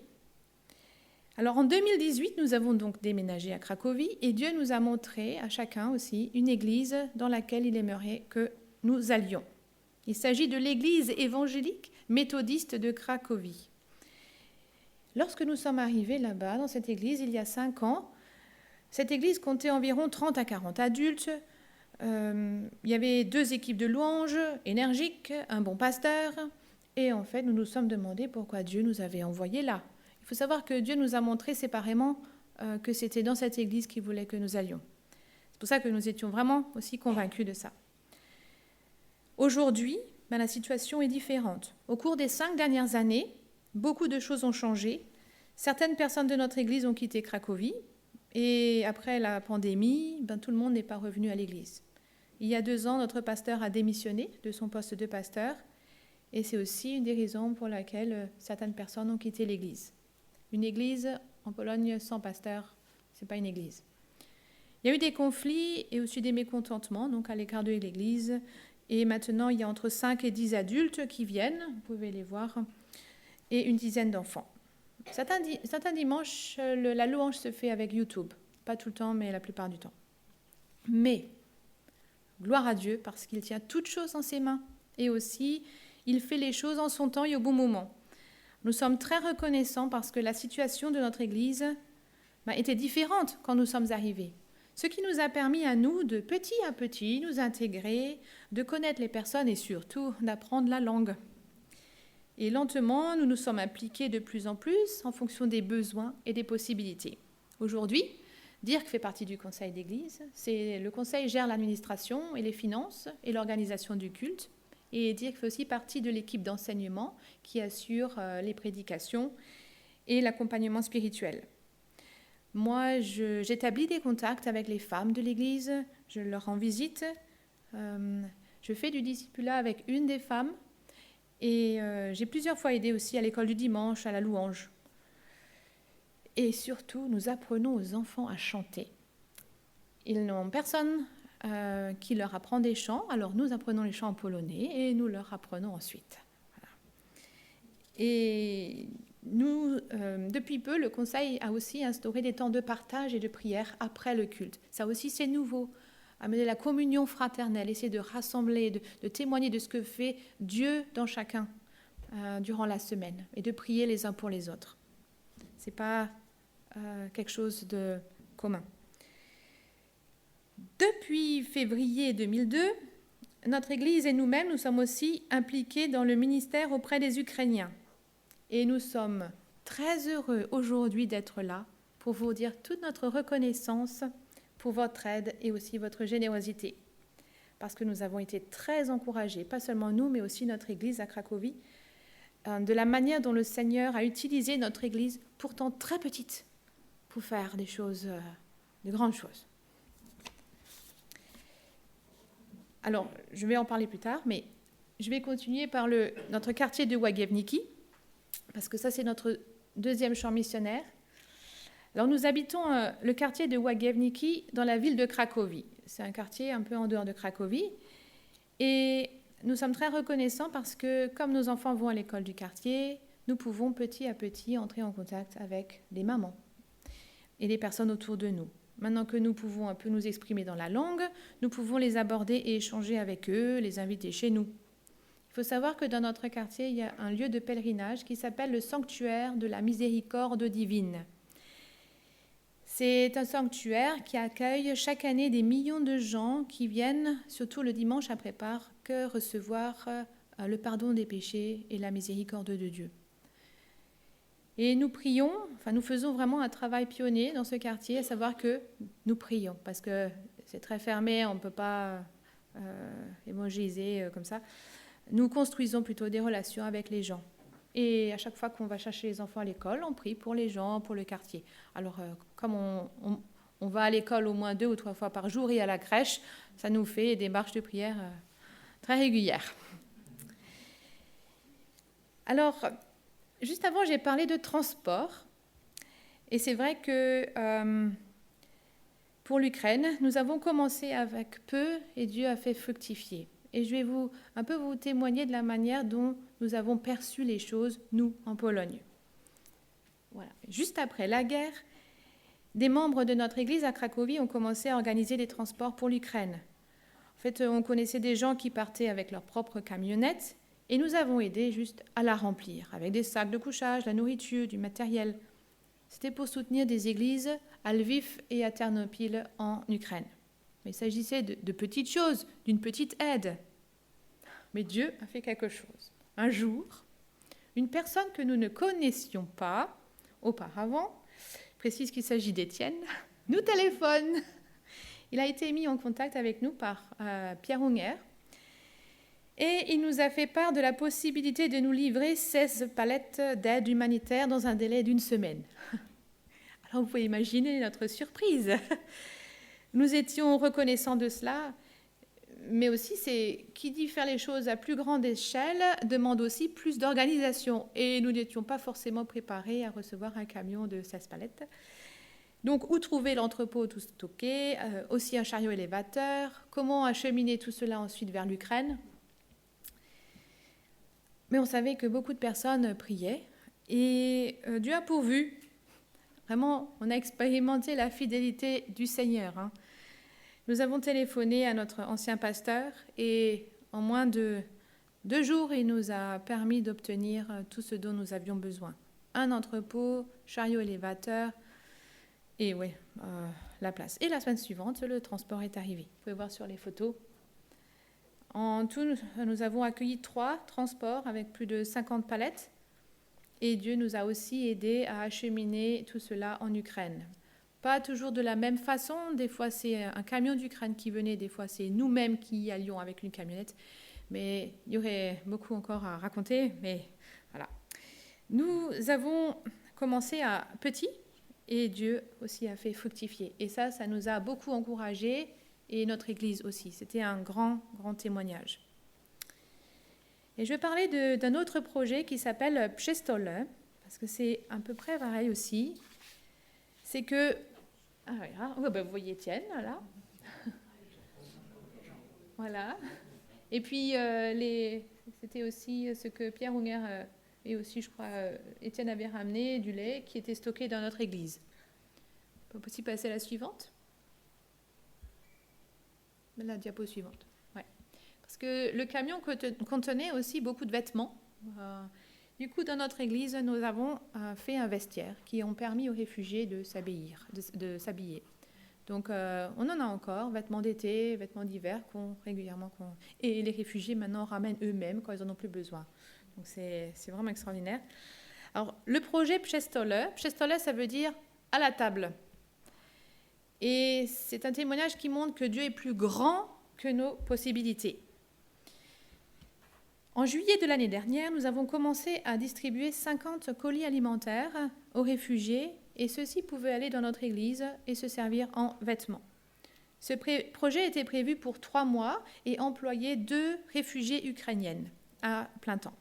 Alors en 2018, nous avons donc déménagé à Cracovie, et Dieu nous a montré à chacun aussi une église dans laquelle il aimerait que nous allions. Il s'agit de l'église évangélique méthodiste de Cracovie. Lorsque nous sommes arrivés là-bas, dans cette église, il y a 5 ans, cette église comptait environ 30 à 40 adultes. Il y avait 2 équipes de louanges énergiques, un bon pasteur. Et en fait, nous nous sommes demandé pourquoi Dieu nous avait envoyés là. Il faut savoir que Dieu nous a montré séparément que c'était dans cette église qu'il voulait que nous allions. C'est pour ça que nous étions vraiment aussi convaincus de ça. Aujourd'hui, la situation est différente. Au cours des 5 dernières années, beaucoup de choses ont changé. Certaines personnes de notre église ont quitté Cracovie et après la pandémie, tout le monde n'est pas revenu à l'église. Il y a 2 ans, notre pasteur a démissionné de son poste de pasteur et c'est aussi une des raisons pour laquelle certaines personnes ont quitté l'église. Une église en Pologne sans pasteur, ce n'est pas une église. Il y a eu des conflits et aussi des mécontentements donc à l'égard de l'église. Et maintenant, il y a entre 5 et 10 adultes qui viennent, vous pouvez les voir, et une dizaine d'enfants. certains dimanches, la louange se fait avec YouTube. Pas tout le temps, mais la plupart du temps. Mais, gloire à Dieu, parce qu'il tient toutes choses en ses mains. Et aussi, il fait les choses en son temps et au bon moment. Nous sommes très reconnaissants parce que la situation de notre Église était différente quand nous sommes arrivés. Ce qui nous a permis à nous de petit à petit nous intégrer, de connaître les personnes et surtout d'apprendre la langue. Et lentement, nous nous sommes impliqués de plus en plus en fonction des besoins et des possibilités. Aujourd'hui, Dirk fait partie du conseil d'église. Le conseil gère l'administration et les finances et l'organisation du culte. Et Dirk fait aussi partie de l'équipe d'enseignement qui assure les prédications et l'accompagnement spirituel. Moi, j'établis des contacts avec les femmes de l'église, je leur rends visite, je fais du discipulat avec une des femmes et j'ai plusieurs fois aidé aussi à l'école du dimanche, à la louange. Et surtout, nous apprenons aux enfants à chanter. Ils n'ont personne qui leur apprend des chants, alors nous apprenons les chants en polonais et nous leur apprenons ensuite. Voilà. Et nous, depuis peu, le conseil a aussi instauré des temps de partage et de prière après le culte. Ça aussi, c'est nouveau. Amener la communion fraternelle, essayer de rassembler, de témoigner de ce que fait Dieu dans chacun durant la semaine et de prier les uns pour les autres. Ce n'est pas quelque chose de commun. Depuis février 2002, notre Église et nous-mêmes, nous sommes aussi impliqués dans le ministère auprès des Ukrainiens. Et nous sommes très heureux aujourd'hui d'être là pour vous dire toute notre reconnaissance pour votre aide et aussi votre générosité. Parce que nous avons été très encouragés, pas seulement nous, mais aussi notre Église à Cracovie, de la manière dont le Seigneur a utilisé notre Église, pourtant très petite, pour faire des choses, de grandes choses. Alors, je vais en parler plus tard, mais je vais continuer par notre quartier de Łagiewnicki, parce que ça, c'est notre deuxième champ missionnaire. Alors, nous habitons le quartier de Łagiewnicki dans la ville de Cracovie. C'est un quartier un peu en dehors de Cracovie. Et nous sommes très reconnaissants parce que, comme nos enfants vont à l'école du quartier, nous pouvons petit à petit entrer en contact avec les mamans et les personnes autour de nous. Maintenant que nous pouvons un peu nous exprimer dans la langue, nous pouvons les aborder et échanger avec eux, les inviter chez nous. Il faut savoir que dans notre quartier, il y a un lieu de pèlerinage qui s'appelle le sanctuaire de la miséricorde divine. C'est un sanctuaire qui accueille chaque année des millions de gens qui viennent, surtout le dimanche après Pâques, recevoir le pardon des péchés et la miséricorde de Dieu. Et nous prions, nous faisons vraiment un travail pionnier dans ce quartier, à savoir que nous prions, parce que c'est très fermé, on ne peut pas évangéliser comme ça. Nous construisons plutôt des relations avec les gens. Et à chaque fois qu'on va chercher les enfants à l'école, on prie pour les gens, pour le quartier. Alors, comme on va à l'école au moins 2 ou 3 fois par jour et à la crèche, ça nous fait des marches de prière très régulières. Alors, juste avant, j'ai parlé de transport. Et c'est vrai que pour l'Ukraine, nous avons commencé avec peu et Dieu a fait fructifier. Et je vais vous témoigner de la manière dont nous avons perçu les choses, nous, en Pologne. Voilà. Juste après la guerre, des membres de notre église à Cracovie ont commencé à organiser des transports pour l'Ukraine. En fait, on connaissait des gens qui partaient avec leur propre camionnette et nous avons aidé juste à la remplir, avec des sacs de couchage, la nourriture, du matériel. C'était pour soutenir des églises à Lviv et à Ternopil en Ukraine. Mais il s'agissait de petites choses, d'une petite aide. Mais Dieu a fait quelque chose. Un jour, une personne que nous ne connaissions pas auparavant, je précise qu'il s'agit d'Étienne, nous téléphone. Il a été mis en contact avec nous par Pierre Unger et il nous a fait part de la possibilité de nous livrer 16 palettes d'aide humanitaire dans un délai d'1 semaine. Alors vous pouvez imaginer notre surprise. Nous étions reconnaissants de cela, mais aussi, qui dit faire les choses à plus grande échelle demande aussi plus d'organisation. Et nous n'étions pas forcément préparés à recevoir un camion de 16 palettes. Donc, où trouver l'entrepôt tout stocké, aussi un chariot élévateur, comment acheminer tout cela ensuite vers l'Ukraine. Mais on savait que beaucoup de personnes priaient Et Dieu a pourvu. Vraiment, on a expérimenté la fidélité du Seigneur. Hein. Nous avons téléphoné à notre ancien pasteur et en moins de 2 jours, il nous a permis d'obtenir tout ce dont nous avions besoin. Un entrepôt, chariot élévateur et la place. Et la semaine suivante, le transport est arrivé. Vous pouvez voir sur les photos. En tout, nous avons accueilli 3 transports avec plus de 50 palettes. Et Dieu nous a aussi aidés à acheminer tout cela en Ukraine. Pas toujours de la même façon. Des fois, c'est un camion d'Ukraine qui venait. Des fois, c'est nous-mêmes qui y allions avec une camionnette. Mais il y aurait beaucoup encore à raconter. Mais voilà. Nous avons commencé à petit et Dieu aussi a fait fructifier. Et ça nous a beaucoup encouragés et notre Église aussi. C'était un grand, grand témoignage. Et je vais parler d'un autre projet qui s'appelle Przestole, parce que c'est à peu près pareil aussi. C'est que... vous voyez Étienne, là. Voilà. Et puis, c'était aussi ce que Pierre Unger et aussi, je crois, Étienne avait ramené, du lait qui était stocké dans notre église. On peut aussi passer à la suivante. La diapo suivante. Ouais. Parce que le camion contenait aussi beaucoup de vêtements. Du coup, dans notre église, nous avons fait un vestiaire qui ont permis aux réfugiés de s'habiller. Donc, on en a encore, vêtements d'été, vêtements d'hiver, et les réfugiés maintenant ramènent eux-mêmes quand ils n'en ont plus besoin. Donc, c'est vraiment extraordinaire. Alors, le projet Przestole, ça veut dire à la table. Et c'est un témoignage qui montre que Dieu est plus grand que nos possibilités. En juillet de l'année dernière, nous avons commencé à distribuer 50 colis alimentaires aux réfugiés et ceux-ci pouvaient aller dans notre église et se servir en vêtements. Ce projet était prévu pour 3 mois et employait 2 réfugiées ukrainiennes à plein temps.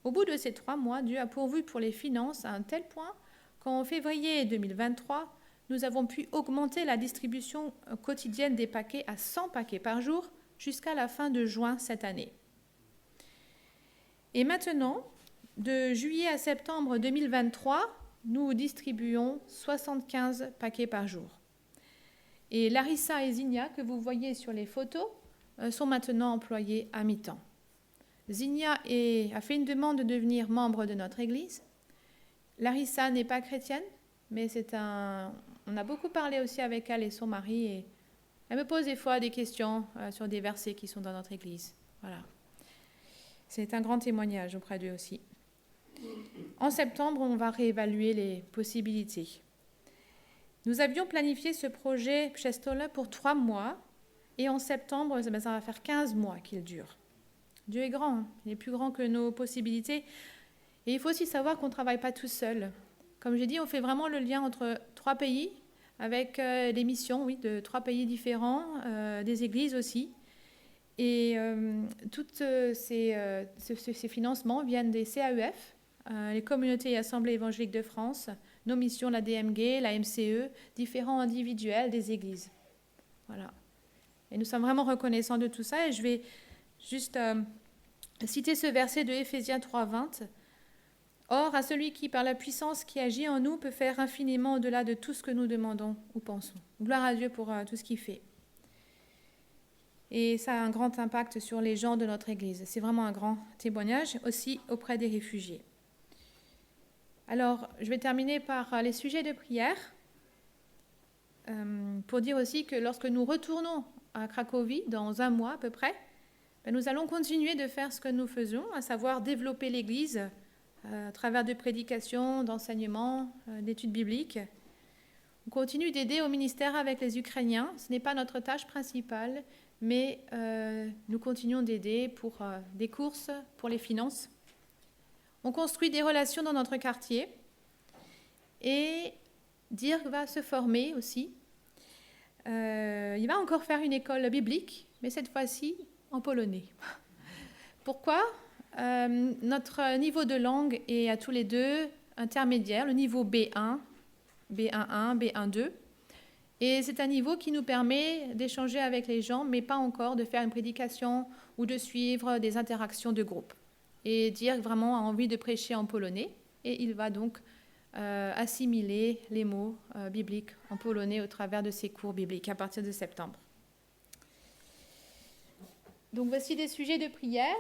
Au bout de ces 3 mois, Dieu a pourvu pour les finances à un tel point qu'en février 2023, nous avons pu augmenter la distribution quotidienne des paquets à 100 paquets par jour jusqu'à la fin de juin cette année. Et maintenant, de juillet à septembre 2023, nous distribuons 75 paquets par jour. Et Larissa et Zinia, que vous voyez sur les photos, sont maintenant employés à mi-temps. Zinia a fait une demande de devenir membre de notre église. Larissa n'est pas chrétienne, mais on a beaucoup parlé aussi avec elle et son mari. Et elle me pose des fois des questions sur des versets qui sont dans notre église. Voilà. C'est un grand témoignage auprès d'eux aussi. En septembre, on va réévaluer les possibilités. Nous avions planifié ce projet Przestole pour 3 mois et en septembre, ça va faire 15 mois qu'il dure. Dieu est grand, il est plus grand que nos possibilités. Et il faut aussi savoir qu'on ne travaille pas tout seul. Comme j'ai dit, on fait vraiment le lien entre 3 pays, avec des missions de 3 pays différents, des églises aussi. Et tous ces financements viennent des CAEF, les communautés et assemblées évangéliques de France, nos missions, la DMG, la MCE, différents individuels des églises. Voilà. Et nous sommes vraiment reconnaissants de tout ça. Et je vais juste citer ce verset de Éphésiens 3:20. Or, à celui qui, par la puissance qui agit en nous, peut faire infiniment au-delà de tout ce que nous demandons ou pensons. Gloire à Dieu pour tout ce qu'il fait. Et ça a un grand impact sur les gens de notre Église. C'est vraiment un grand témoignage aussi auprès des réfugiés. Alors, je vais terminer par les sujets de prière pour dire aussi que lorsque nous retournons à Cracovie, dans 1 mois à peu près, nous allons continuer de faire ce que nous faisons, à savoir développer l'Église à travers de prédications, d'enseignements, d'études bibliques. On continue d'aider au ministère avec les Ukrainiens. Ce n'est pas notre tâche principale, mais nous continuons d'aider pour des courses, pour les finances. On construit des relations dans notre quartier et Dirk va se former aussi. Il va encore faire une école biblique, mais cette fois-ci en polonais. Pourquoi ? Notre niveau de langue est à tous les 2 intermédiaire, le niveau B1, B11, B12. Et c'est un niveau qui nous permet d'échanger avec les gens, mais pas encore de faire une prédication ou de suivre des interactions de groupe. Et Dirk vraiment a envie de prêcher en polonais. et il va donc assimiler les mots bibliques en polonais au travers de ses cours bibliques à partir de septembre. Donc voici des sujets de prière.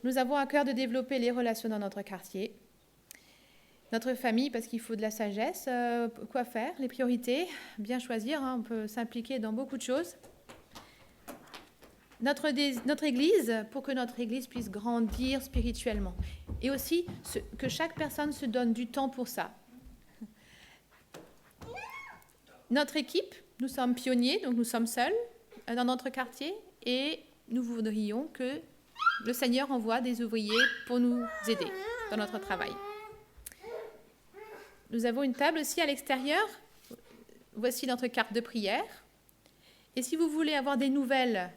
Nous avons à cœur de développer les relations dans notre quartier, notre famille, parce qu'il faut de la sagesse. Quoi faire? Les priorités, bien choisir, on peut s'impliquer dans beaucoup de choses. Notre Église, pour que notre Église puisse grandir spirituellement. Et aussi que chaque personne se donne du temps pour ça. Notre équipe, nous sommes pionniers, donc nous sommes seuls dans notre quartier et nous voudrions que le Seigneur envoie des ouvriers pour nous aider dans notre travail. Nous avons une table aussi à l'extérieur. Voici notre carte de prière. Et si vous voulez avoir des nouvelles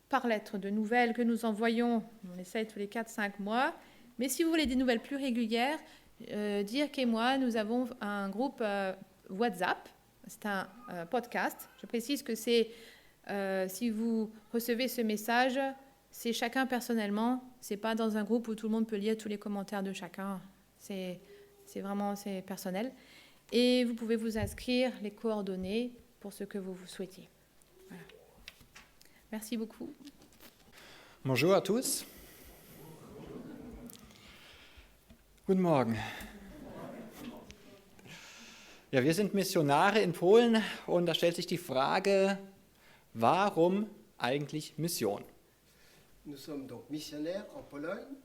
par lettre, de nouvelles que nous envoyons, on essaye tous les 4-5 mois, mais si vous voulez des nouvelles plus régulières, Dirk et moi, nous avons un groupe WhatsApp, c'est un podcast. Je précise que c'est, si vous recevez ce message, c'est chacun personnellement, c'est pas dans un groupe où tout le monde peut lire tous les commentaires de chacun, c'est personnel. Et vous pouvez vous inscrire les coordonnées pour ce que vous souhaitiez. Voilà. Merci beaucoup.
Bonjour à tous. Guten Morgen. Ja, wir sind Missionare in Polen und da stellt sich die Frage, warum eigentlich Mission?
Nous sommes donc missionnaires en Pologne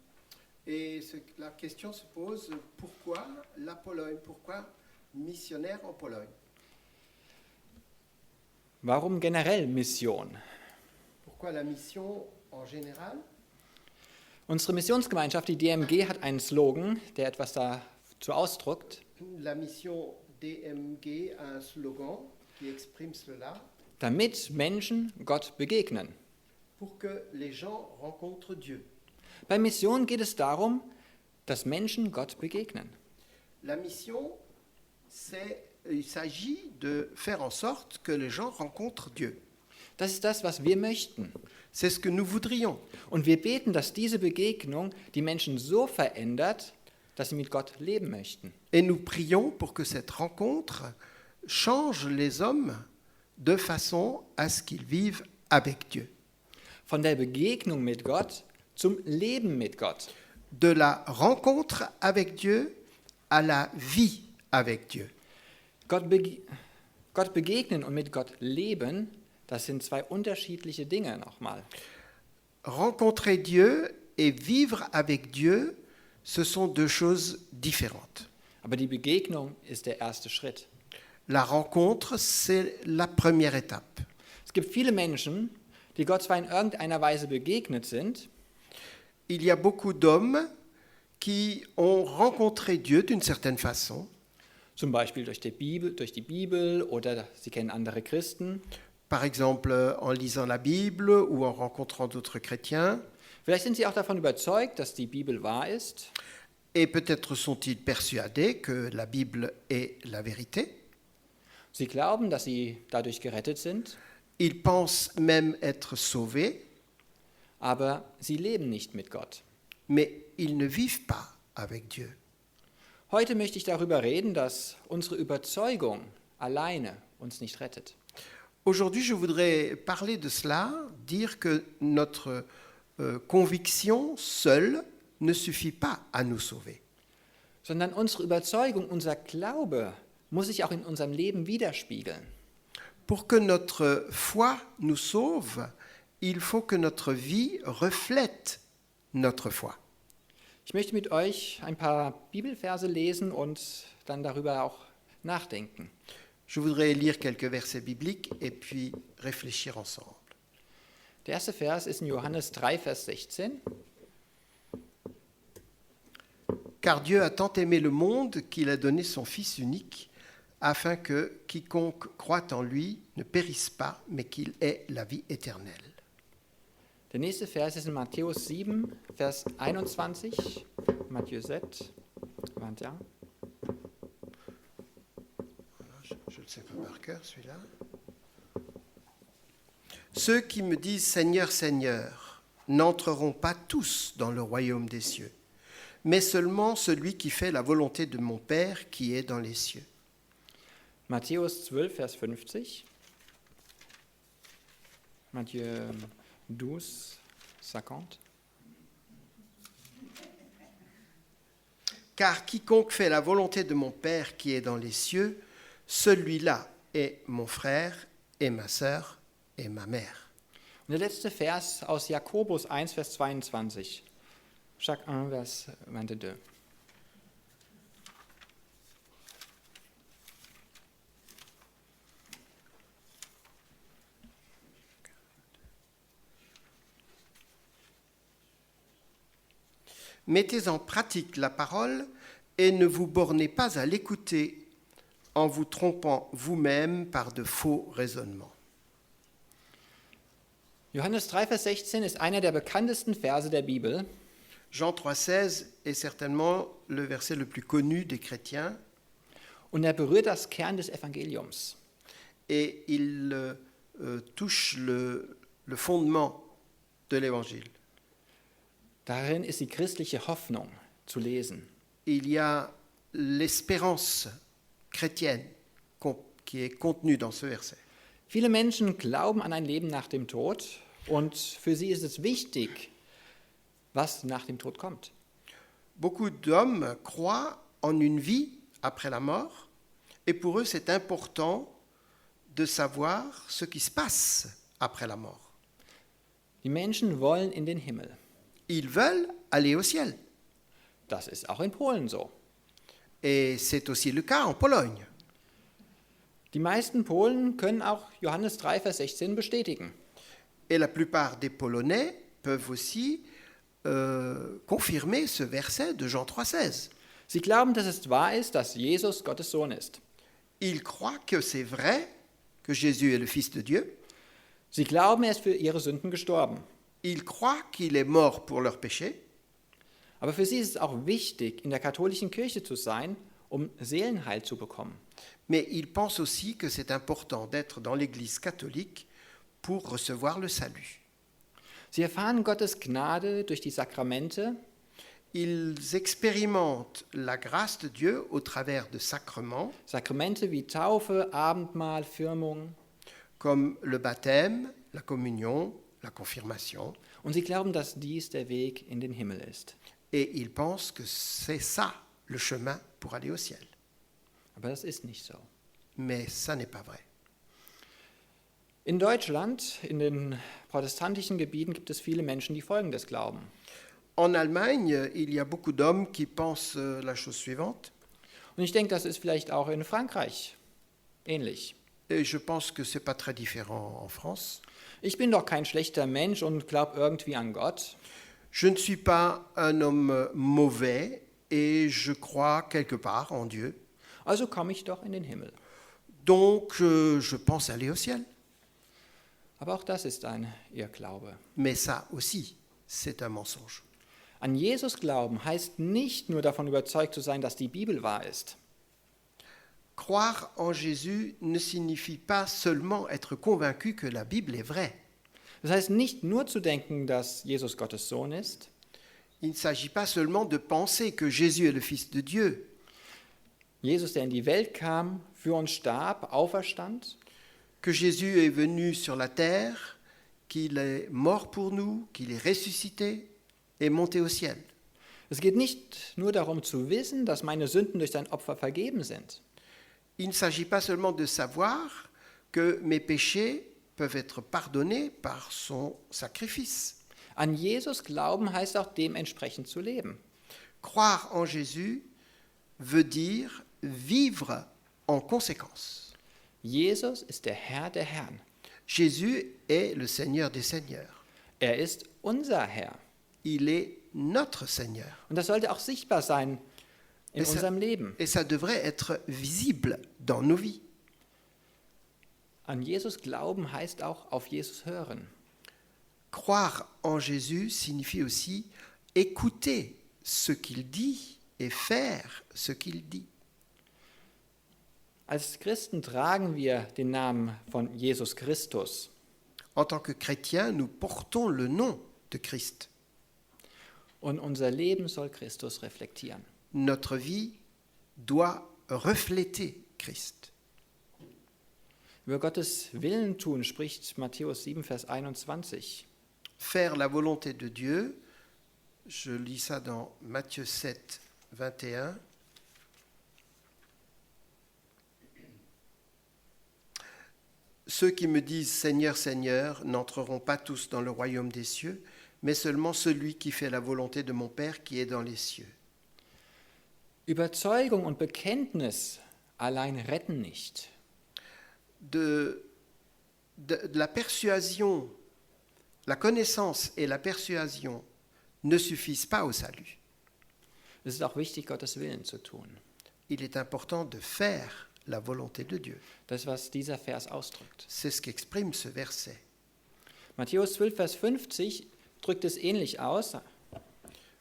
et la question se pose, pourquoi la Pologne? Pourquoi missionnaire en Pologne?
Warum generell Mission?
Pourquoi la mission en général?
Unsere Missionsgemeinschaft, die DMG, hat einen Slogan, der etwas dazu ausdrückt.
La mission DMG a un slogan qui exprime cela.
Damit Menschen Gott begegnen.
Pour que les gens rencontrent Dieu.
Bei Mission geht es darum, dass Menschen Gott begegnen.
La mission, il s'agit de faire en sorte que les gens rencontrent Dieu.
Das ist das, was wir möchten.
C'est ce que nous voudrions.
Und wir beten, dass diese Begegnung die Menschen so verändert, dass sie mit Gott leben möchten.
Et nous prions pour que cette rencontre change les hommes de façon à ce qu'ils vivent avec Dieu.
Von der Begegnung mit Gott zum Leben mit Gott.
De la rencontre avec Dieu à la vie avec Dieu.
Gott begegnen und mit Gott leben, das sind zwei unterschiedliche Dinge nochmal.
Rencontrer Dieu et vivre avec Dieu, ce sont deux choses différentes.
Aber die Begegnung ist der erste Schritt.
La rencontre, c'est la première étape.
Es gibt viele Menschen, die Gott zwar in irgendeiner Weise begegnet sind,
il y a beaucoup d'hommes qui ont rencontré Dieu d'une certaine façon.
Zum Beispiel durch die Bibel oder sie kennen andere Christen.
Par exemple, en lisant la Bible ou en rencontrant d'autres chrétiens.
Vielleicht sind sie auch davon überzeugt, dass die Bibel wahr ist.
Et peut-être sont-ils persuadés que la Bible est la vérité.
Sie glauben, dass sie dadurch gerettet sind.
Ils pensent même être sauvés.
Aber sie leben nicht mit Gott.
Mais ils ne vivent pas avec Dieu.
Heute möchte ich darüber reden, dass unsere Überzeugung alleine uns nicht rettet.
Aujourd'hui, je voudrais parler de cela, dire que notre conviction seule ne suffit pas à nous sauver.
Sondern unsere Überzeugung, unser Glaube muss sich auch in unserem Leben widerspiegeln.
Pour que notre foi nous sauve, il faut que notre vie reflète notre foi.
Ich möchte mit euch ein paar Bibelverse lesen und dann darüber auch nachdenken.
Je voudrais lire quelques versets bibliques et puis réfléchir ensemble.
Der erste Vers ist in Johannes 3, Vers 16.
Car Dieu a tant aimé le monde qu'il a donné son Fils unique, afin que quiconque croit en lui ne périsse pas, mais qu'il ait la vie éternelle.
Der nächste Vers ist in Matthäus 7, Vers 21. Matthieu 7, 21.
Je le sais pas par cœur, celui-là. Ceux qui me disent Seigneur, Seigneur, n'entreront pas tous dans le royaume des cieux, mais seulement celui qui fait la volonté de mon Père qui est dans les cieux.
Matthäus 12, Vers 50. Matthieu 12, 50.
Car quiconque fait la volonté de mon Père qui est dans les cieux, celui-là est mon frère et ma sœur et ma mère.
Und der letzte Vers aus Jakobus 1, Vers 22. Chaque 1, Vers 22.
Mettez en pratique la parole et ne vous bornez pas à l'écouter en vous trompant vous-même par de faux raisonnements.
Johannes 3, Vers 16 ist einer der bekanntesten Verse der Bibel.
Jean 3,16 est certainement le verset le plus connu des chrétiens.
Und er berührt das Kern des Evangeliums.
Et il touche le fondement de l'évangile.
Darin ist die christliche Hoffnung zu lesen.
Il y a l'espérance chrétienne qui est contenue dans ce verset.
Viele Menschen glauben an ein Leben nach dem Tod und für sie ist es wichtig, was nach dem Tod kommt.
Beaucoup d'hommes croient en une vie après la mort et pour eux c'est important de savoir ce qui se passe après la mort.
Die Menschen wollen in den Himmel.
Ils veulent aller au ciel.
Das ist auch in Polen so.
Et c'est aussi le cas en Pologne.
Die meisten Polen können auch Johannes 3, Vers 16 bestätigen.
Et la plupart des Polonais peuvent aussi confirmer ce verset de Jean 3,16.
Sie glauben, dass es wahr ist, dass Jesus Gottes Sohn ist.
Ils croient que c'est vrai que Jésus est le Fils de Dieu.
Sie glauben, er ist für ihre Sünden gestorben.
Ils croient qu'il est mort pour leurs péchés.
Aber für sie ist es auch wichtig, in der katholischen Kirche zu sein, um Seelenheil zu bekommen.
Mais ils pensent aussi que c'est important d'être dans l'Église catholique pour recevoir le salut.
Sie erfahren Gottes Gnade durch die Sakramente.
Ils expérimentent la grâce de Dieu au travers de sacrements.
Sakramente wie Taufe, Abendmahl, Firmung.
Comme le baptême, la communion, la confirmation.
Und sie glauben, dass dies der Weg in den Himmel ist.
Et ils pensent que c'est ça le chemin pour aller au ciel.
Aber das ist nicht so.
Mais ça n'est pas vrai.
In Deutschland, in den protestantischen Gebieten, gibt es viele Menschen, die Folgendes glauben.
En Allemagne, il y a beaucoup d'hommes qui pensent la chose suivante.
Und ich denke, das ist vielleicht auch in Frankreich ähnlich.
Et je pense que c'est pas très différent en France.
Ich bin doch kein schlechter Mensch und glaube irgendwie an Gott.
Je ne suis pas un homme mauvais et je crois quelque part en Dieu.
Also komme ich doch in den Himmel.
Donc je pense aller au ciel.
Aber auch das ist ein Irrglaube.
Mais ça aussi, c'est un mensonge.
An Jesus glauben heißt nicht nur davon überzeugt zu sein, dass die Bibel wahr ist.
Croire en Jésus ne signifie pas seulement être convaincu que la Bible est vraie.
Das heißt nicht nur zu denken, dass Jesus Gottes Sohn ist.
Il ne s'agit pas seulement de penser que Jésus est le Fils de Dieu.
Jesus, der in die Welt kam, für uns starb, auferstand.
Que Jésus est venu sur la terre, qu'il est mort pour nous, qu'il est ressuscité et monté au ciel.
Es geht nicht nur darum zu wissen, dass meine Sünden durch sein Opfer vergeben sind.
Il ne s'agit pas seulement de savoir que mes péchés peuvent être pardonnés par son sacrifice.
An Jesus glauben heißt auch dementsprechend zu leben.
Croire en Jésus veut dire vivre en conséquence.
Jesus ist der Herr der Herren.
Jésus est le Seigneur des Seigneurs.
Er ist unser Herr.
Il est notre Seigneur.
Und das sollte auch sichtbar sein in unserem Leben.
Et ça devrait être visible dans nos vies.
An Jesus glauben heißt auch auf Jesus hören.
Croire en Jésus signifie aussi écouter ce qu'il dit et faire ce qu'il dit.
Als Christen tragen wir den Namen von Jesus Christus.
En tant que chrétiens, nous portons le nom de Christ.
Und unser Leben soll Christus reflektieren.
Notre vie doit refléter Christ.
Über Gottes Willen tun spricht Matthäus 7, Vers 21.
Faire la volonté de Dieu, je lis ça dans Matthieu 7, 21. Ceux qui me disent Seigneur, Seigneur, n'entreront pas tous dans le royaume des cieux, mais seulement celui qui fait la volonté de mon Père qui est dans les cieux.
Überzeugung und Bekenntnis allein retten nicht.
De la persuasion, la connaissance et la persuasion ne suffisent pas au salut.
Es ist auch wichtig, Gottes Willen zu tun.
Il est important de faire la volonté de Dieu.
Das ist, was dieser Vers ausdrückt.
C'est ce qu'exprime ce verset.
Matthäus 12, Vers 50 drückt es ähnlich aus.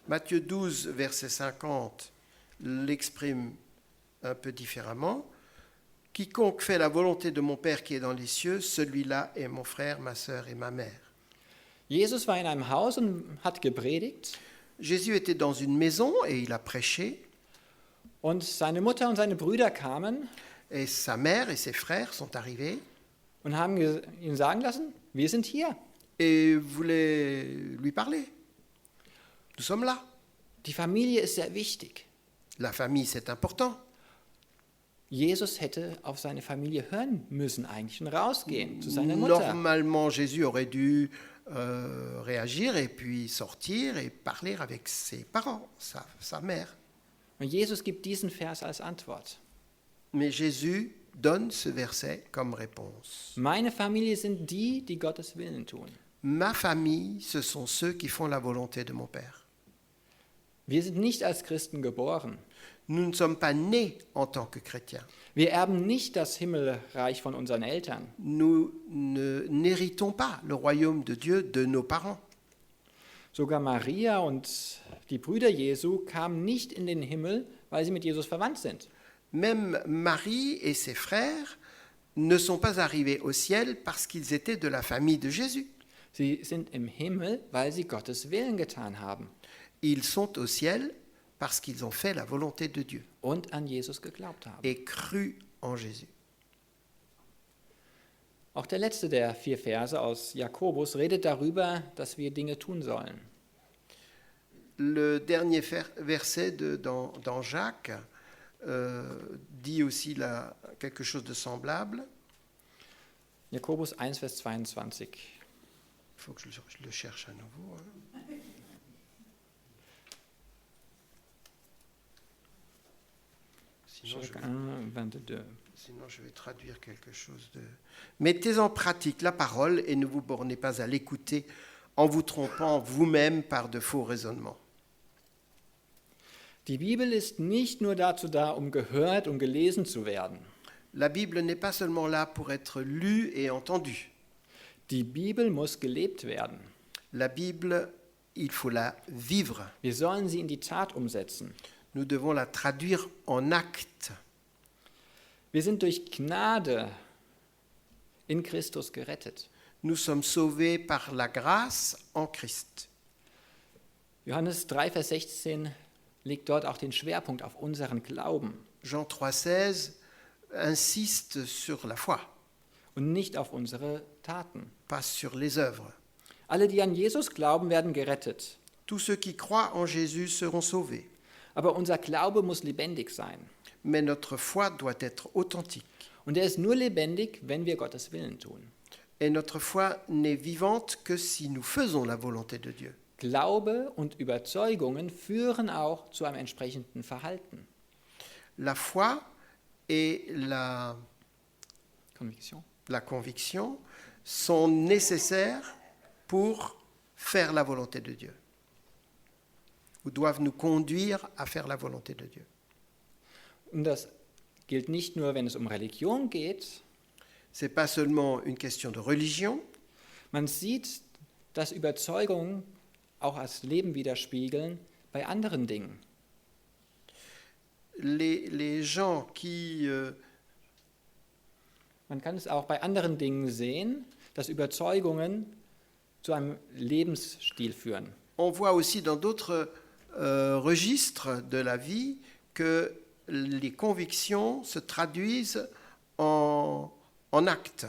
Matthieu 12, verset 50 l'exprime un peu différemment. Quiconque fait la volonté de mon Père qui est dans les cieux, celui-là est mon frère, ma sœur et ma mère.
Jesus war in einem Haus und hat gepredigt.
Jésus était dans une maison et il a prêché.
Und seine Mutter und seine Brüder kamen.
Et sa mère et ses frères sont arrivés.
Und haben ihn sagen lassen, wir sind hier.
Et voulaient lui parler. Nous sommes là.
Die Familie ist sehr wichtig.
La famille, c'est important.
Jesus hätte auf seine Familie hören müssen eigentlich und rausgehen zu seiner Mutter.
Normalement, Jésus aurait dû réagir et puis sortir et parler avec ses parents, sa mère.
Und Jesus gibt diesen Vers als Antwort.
Mais Jésus donne ce verset comme réponse.
Meine Familie sind die, die Gottes Willen tun.
Ma famille, ce sont ceux qui font la volonté de mon Père.
Wir sind nicht als Christen geboren.
Nous ne sommes pas nés en tant que chrétiens.
Wir erben nicht das Himmelreich von unseren Eltern.
Nous n'héritons pas le royaume de Dieu de nos parents.
Sogar Maria und die Brüder Jesu kamen nicht in den Himmel, weil sie mit Jesus verwandt sind.
Même Marie et ses frères ne sont pas arrivés au ciel parce qu'ils étaient de la famille de Jésus.
Sie sind im Himmel, weil sie Gottes Willen getan haben.
Ils sont au ciel parce qu'ils ont fait la volonté de Dieu
und an Jesus geglaubt haben.
et cru en Jésus.
Auch der letzte der 4 Verse aus Jakobus redet darüber, dass wir Dinge tun sollen.
Le dernier verset dans Jacques dit aussi quelque chose de semblable.
Jakobus 1, Vers 22.
Il faut que je le cherche à nouveau. Sinon, je vais traduire quelque chose de... Mettez en pratique la parole et ne vous bornez pas à l'écouter en vous trompant vous-même par de faux raisonnements.
Die Bibel ist nicht nur dazu da, um gehört und gelesen zu werden.
La Bible n'est pas seulement là pour être lue et entendue.
Die Bibel muss gelebt werden.
La Bible, il faut la vivre.
Wir sollen sie in die Tat umsetzen.
Nous devons la traduire en actes.
Wir sind durch Gnade in Christus gerettet.
Nous sommes sauvés par la grâce en Christ.
Johannes 3, Vers 16 legt dort auch den Schwerpunkt auf unseren Glauben.
Jean 3,16 insiste sur la foi.
Und nicht auf unsere Taten.
Pas sur les œuvres.
Alle, die an Jesus glauben, werden gerettet.
Tous ceux qui croient en Jésus seront sauvés.
Aber unser Glaube muss lebendig sein.
Mais notre foi doit être authentique.
Und er ist nur lebendig, wenn wir Gottes Willen tun.
Et notre foi n'est vivante que si nous faisons la volonté de Dieu.
Glaube und Überzeugungen führen auch zu einem entsprechenden Verhalten.
La foi et la
conviction
sont nécessaires pour faire la volonté de Dieu. Ou doivent nous conduire à faire la volonté de Dieu.
Und das gilt nicht nur, wenn es um Religion geht.
C'est pas seulement une question de religion.
Man sieht, dass Überzeugungen auch als Leben widerspiegeln bei anderen Dingen.
Les gens qui
Man kann es auch bei anderen Dingen sehen, dass Überzeugungen zu einem Lebensstil führen.
on voit aussi dans d'autres registres de la vie que les convictions se traduisent en actes.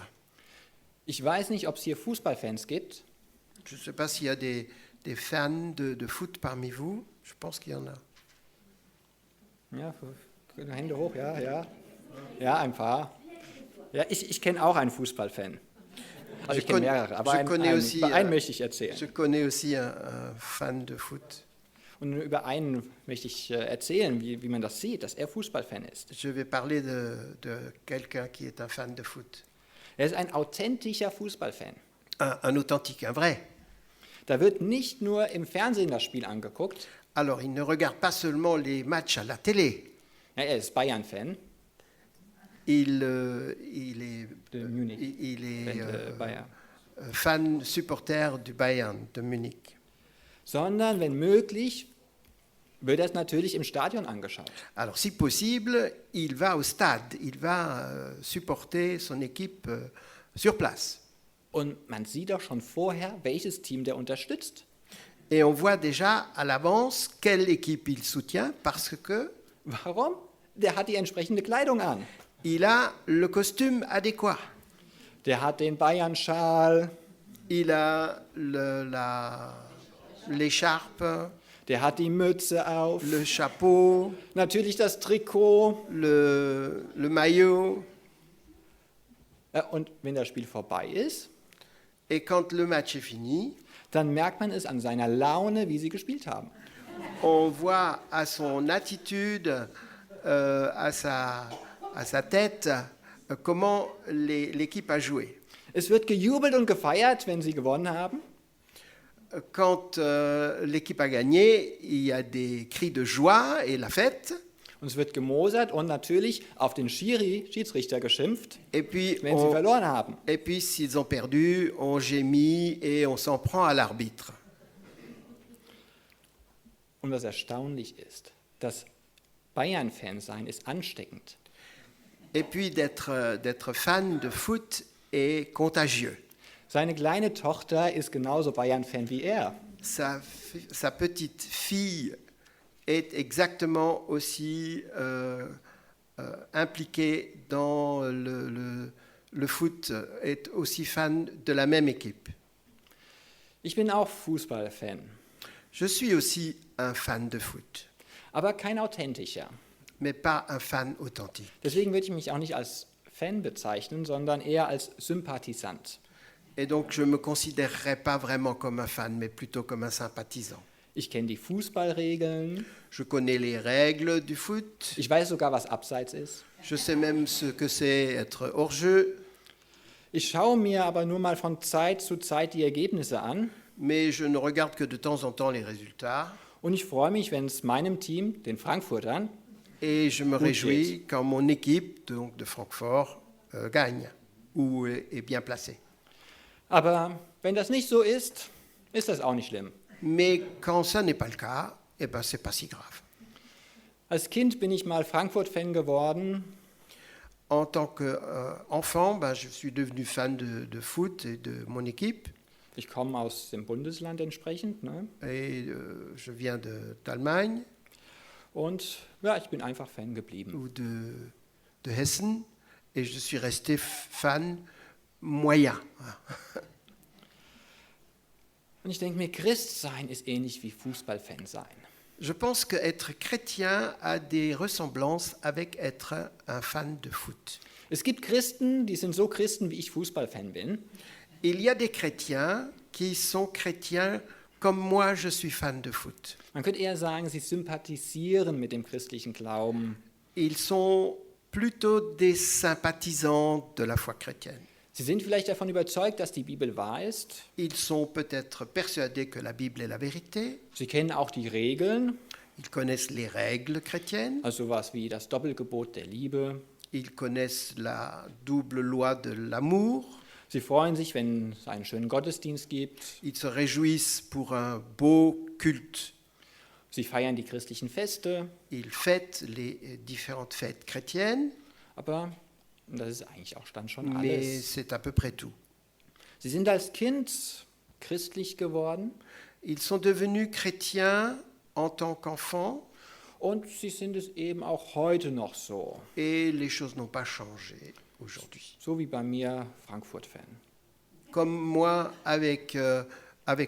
Ich weiß nicht, ob es hier Fußballfans gibt.
Je ne sais pas s'il y a des fans de foot parmi vous. Je pense qu'il y en a.
Ja, Hände hoch, ja, ja. Ja, ein paar. Ja, ich kenne auch einen Fußballfan. Also ich kenne mehrere, aber einen möchte ich erzählen.
Je connais aussi un fan de foot.
Und über einen möchte ich erzählen, wie man das sieht, dass er Fußballfan ist.
Je vais parler de quelqu'un qui est un fan de foot.
Er ist ein authentischer Fußballfan.
Un authentique, un vrai.
Da wird nicht nur im Fernsehen das Spiel angeguckt.
Alors, il ne regarde pas seulement les matchs à la télé.
Ja, er ist Bayern-Fan.
Il est fan, supporter du Bayern de Munich.
Sondern, wenn möglich, wird das natürlich im Stadion angeschaut.
Alors, si possible, il va au stade, il va supporter son équipe sur place.
Und man sieht doch schon vorher, welches Team der unterstützt.
Et on voit déjà à l'avance quelle équipe il soutient parce que...
Warum? Der hat die entsprechende Kleidung an.
Il a le costume adéquat.
Der hat den Bayern-Schal.
Il a l'écharpe.
Der hat die Mütze auf.
Le chapeau.
Natürlich das Trikot.
Le maillot.
Und wenn das Spiel vorbei ist,
et quand le match est fini,
dann merkt man es an seiner Laune, wie sie gespielt haben.
On voit à son attitude, à sa tête, comment l'équipe a joué.
Es wird gejubelt und gefeiert, wenn sie gewonnen haben.
Quand l'équipe a gagné, il y a des cris de joie et la fête.
Und es wird gemosert und natürlich auf den Schiedsrichter geschimpft,
et puis,
wenn sie verloren haben.
Et puis, s'ils ont perdu, on gémit et on s'en prend à l'arbitre.
Und was erstaunlich ist, das Bayern-Fan sein ist ansteckend.
Et puis, d'être fan de foot est contagieux.
Seine kleine Tochter ist genauso Bayern-Fan wie er.
Sa petite fille est exactement aussi impliquée dans le foot, est aussi fan de la même équipe.
Ich bin auch Fußballfan.
Je suis aussi un fan de foot.
Aber kein authentischer.
Mais pas un fan authentique.
Deswegen würde ich mich auch nicht als Fan bezeichnen, sondern eher als Sympathisant.
Et donc je me considérerais pas vraiment comme un fan, mais plutôt comme un sympathisant.
Ich kenne die Fußballregeln.
Je connais les règles du foot.
Ich weiß sogar, was Abseits ist.
Je sais même ce que c'est être hors jeu.
Ich schaue mir aber nur mal von Zeit zu Zeit die Ergebnisse an.
Mais je ne regarde que de temps en temps les résultats.
Und ich freue mich, wenn es meinem Team, den Frankfurtern,
et je me réjouis quand mon équipe, donc de Francfort, gagne ou est bien placée.
Aber wenn das nicht so ist, ist das auch nicht schlimm.
Mais quand ça n'est pas le cas, eh ben c'est pas si grave.
Als Kind bin ich mal Frankfurt-Fan geworden.
En tant qu'enfant, je suis devenu fan de foot et de mon équipe.
Ich komme aus dem Bundesland entsprechend. Ne?
Et je viens d'Allemagne.
Und ja, ich bin einfach Fan geblieben.
Ou de Hessen. Et je suis resté fan moyen.
Und ich denke mir, Christsein ist ähnlich wie Fußballfan sein.
Je pense qu'être chrétien a des ressemblances avec être un fan de foot.
Es gibt Christen, die sind so Christen, wie ich Fußballfan bin.
Il y a des chrétiens qui sont chrétiens comme moi je suis fan de foot.
Man könnte eher sagen, sie sympathisieren mit dem christlichen Glauben.
Ils sont plutôt des sympathisants de la foi chrétienne.
Sie sind vielleicht davon überzeugt, dass die Bibel wahr ist.
Ils sont peut-être persuadés que la Bible est la vérité.
Sie kennen auch die Regeln.
Ils connaissent les règles chrétiennes.
Also sowas wie das Doppelgebot der Liebe.
Ils connaissent la double loi de l'amour.
Sie freuen sich, wenn es einen schönen Gottesdienst gibt.
Ils se réjouissent pour un beau culte.
Sie feiern die christlichen Feste.
Ils fêtent les différentes fêtes chrétiennes.
Aber das ist eigentlich auch dann schon alles.
Mais c'est à peu près tout.
Sie sind als Kind christlich geworden.
Ils sont devenus chrétiens en tant qu'enfants.
Und sie sind es eben auch heute noch so.
Et les choses n'ont pas changé aujourd'hui.
So wie bei mir Frankfurt-Fan.
Comme moi avec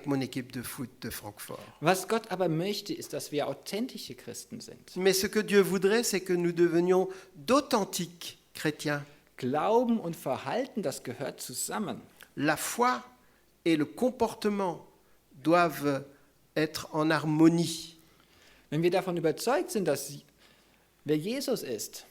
mon équipe de foot de Francfort.
Was Gott aber möchte, ist, dass wir authentische Christen sind.
Mais ce que Dieu voudrait, c'est que nous devenions d'authentiques chrétiens.
Glauben und Verhalten, das gehört zusammen.
La foi et le comportement doivent être en harmonie.
Wenn wir davon überzeugt sind, dass wer Jesus ist,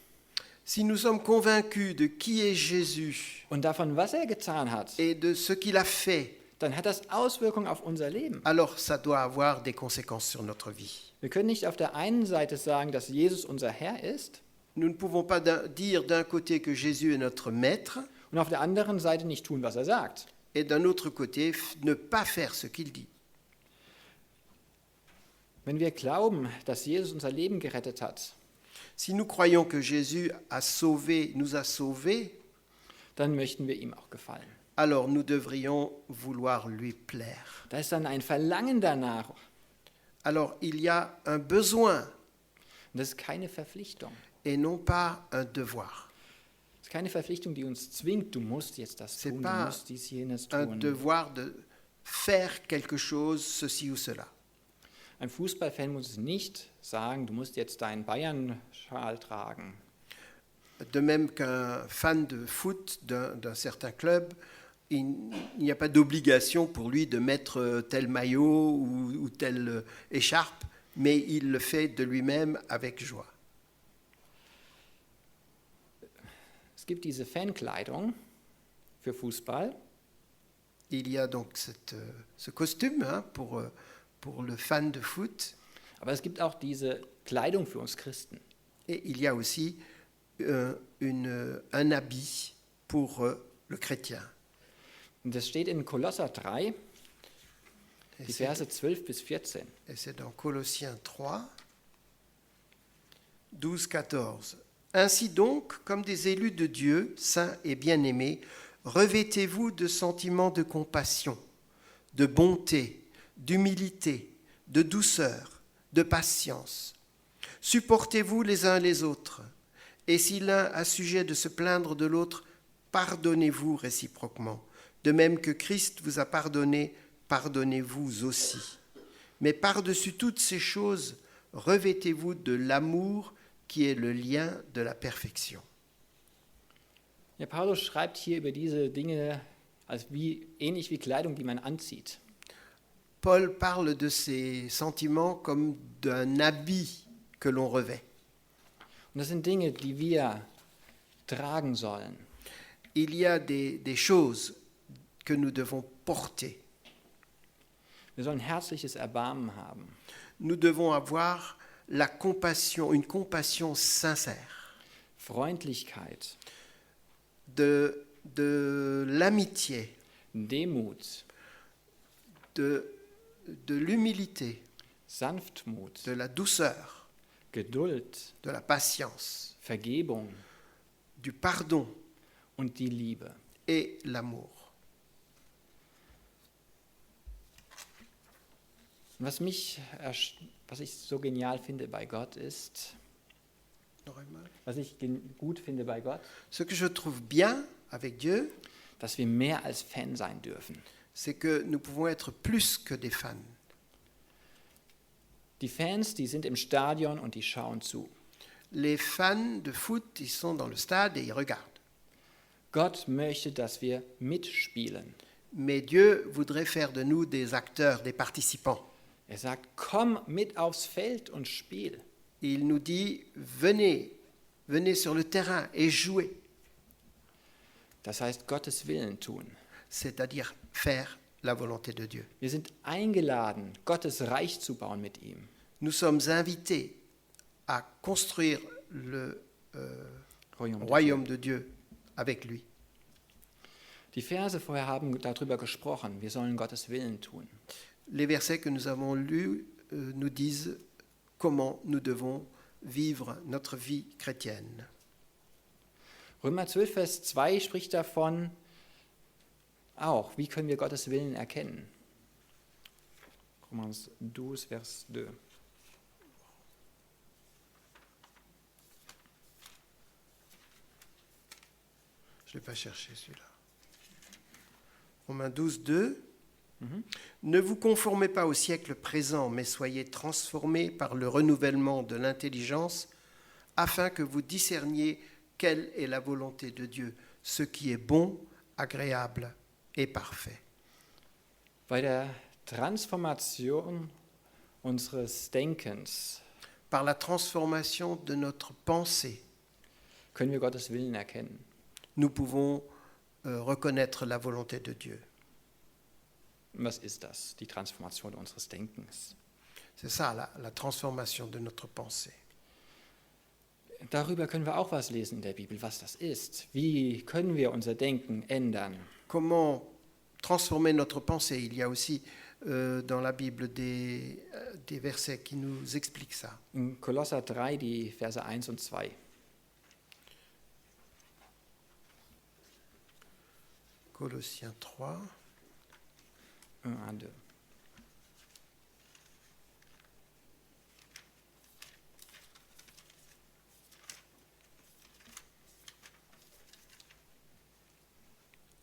si nous sommes convaincus de qui est Jésus
und davon, was getan hat,
et de ce qu'il a fait,
dann hat das Auswirkungen auf unser Leben.
Alors ça doit avoir des conséquences sur notre vie.
Wir können nicht auf der einen Seite sagen, dass Jesus unser Herr ist.
Nous ne pouvons pas dire d'un côté que Jésus est notre maître.
Und auf der anderen Seite nicht tun, was sagt.
Et d'un autre côté, ne pas faire ce qu'il dit.
Wenn wir glauben, dass Jesus unser Leben gerettet hat,
si nous croyons que Jésus nous a sauvés,
dann möchten wir ihm auch gefallen.
Alors nous devrions vouloir lui plaire.
Da ist dann ein Verlangen danach.
Alors il y a un besoin.
Und das ist keine Verpflichtung.
Et non pas un devoir.
Das ist keine Verpflichtung, die uns zwingt, du musst jetzt das tun, du musst dies, jenes tun.
Un devoir de faire quelque chose, ceci ou cela.
Ein Fußballfan muss nicht sagen, du musst jetzt deinen Bayern-Schal tragen.
De même qu'un fan de foot d'un certain club, il n'y a pas d'obligation pour lui de mettre tel maillot ou telle écharpe, mais il le fait de lui-même avec joie.
Es gibt diese Fankleidung für Fußball.
Il y a donc ce costume pour le fan de foot.
Aber es gibt auch diese Kleidung für uns Christen.
Et il y a aussi un habit pour le chrétien.
Und das steht in Kolosser 3, die Verse 12 bis 14.
Et c'est dans Colossiens 3, 12-14. Ainsi donc, comme des élus de Dieu, saints et bien-aimés, revêtez-vous de sentiments de compassion, de bonté, d'humilité, de douceur, de patience. Supportez-vous les uns les autres, et si l'un a sujet de se plaindre de l'autre, pardonnez-vous réciproquement. De même que Christ vous a pardonné, pardonnez-vous aussi. Mais par-dessus toutes ces choses, revêtez-vous de l'amour qui est le lien de la perfection.
Ja, Paulus schreibt hier über diese Dinge, als ähnlich wie Kleidung, die man anzieht.
Paul parle de ces sentiments comme d'un habit que l'on revêt.
Und das sind Dinge, die wir tragen sollen.
Il y a des choses que nous devons porter.
Wir sollen herzliches Erbarmen haben.
Nous devons avoir la compassion, une compassion sincère.
Freundlichkeit.
De l'amitié.
Demut.
De l'humilité.
Sanftmut.
De la douceur.
Geduld.
De la patience.
Vergebung.
Du pardon.
Und die Liebe.
Et l'amour.
Was ich so genial finde bei Gott ist, was ich gut finde bei Gott,
ce que je trouve bien avec Dieu,
dass wir mehr als Fan sein dürfen.
C'est que nous pouvons être plus que des fans.
Die Fans, die sind im Stadion und die schauen zu.
Les fans de foot, ils sont dans le stade et ils regardent.
Gott möchte, dass wir mitspielen.
Mais Dieu voudrait faire de nous des acteurs, des participants.
Er sagt, komm mit aufs Feld und spiel.
Il nous dit, venez sur le terrain et jouez.
Das heißt, Gottes Willen tun.
C'est-à-dire faire la volonté de Dieu.
Wir sind eingeladen, Gottes Reich zu bauen mit ihm.
Nous sommes invités à construire le royaume de Dieu avec lui.
Die Verse vorher haben darüber gesprochen, wir sollen Gottes Willen tun.
Les versets que nous avons lus nous disent comment nous devons vivre notre vie chrétienne.
Römer 12, Vers 2 spricht davon auch, wie können wir Gottes Willen erkennen? Romains 12, vers 2.
Je ne l'ai pas cherché celui-là. Romains 12, 2. Ne vous conformez pas au siècle présent, mais soyez transformés par le renouvellement de l'intelligence, afin que vous discerniez quelle est la volonté de Dieu, ce qui est bon, agréable et parfait.
Bei der Transformation unseres Denkens
Par la transformation de notre pensée,
können wir Gottes Willen erkennen.
nous pouvons reconnaître la volonté de Dieu.
Was ist das, die Transformation unseres Denkens?
C'est ça, la transformation de notre pensée.
Darüber können wir auch was lesen in der Bibel, was das ist. Wie können wir unser Denken ändern?
Comment transformer notre pensée? Il y a aussi dans la Bible des versets qui nous expliquent ça.
In Kolosser 3, die Verse 1 und 2.
Colossiens 3.
1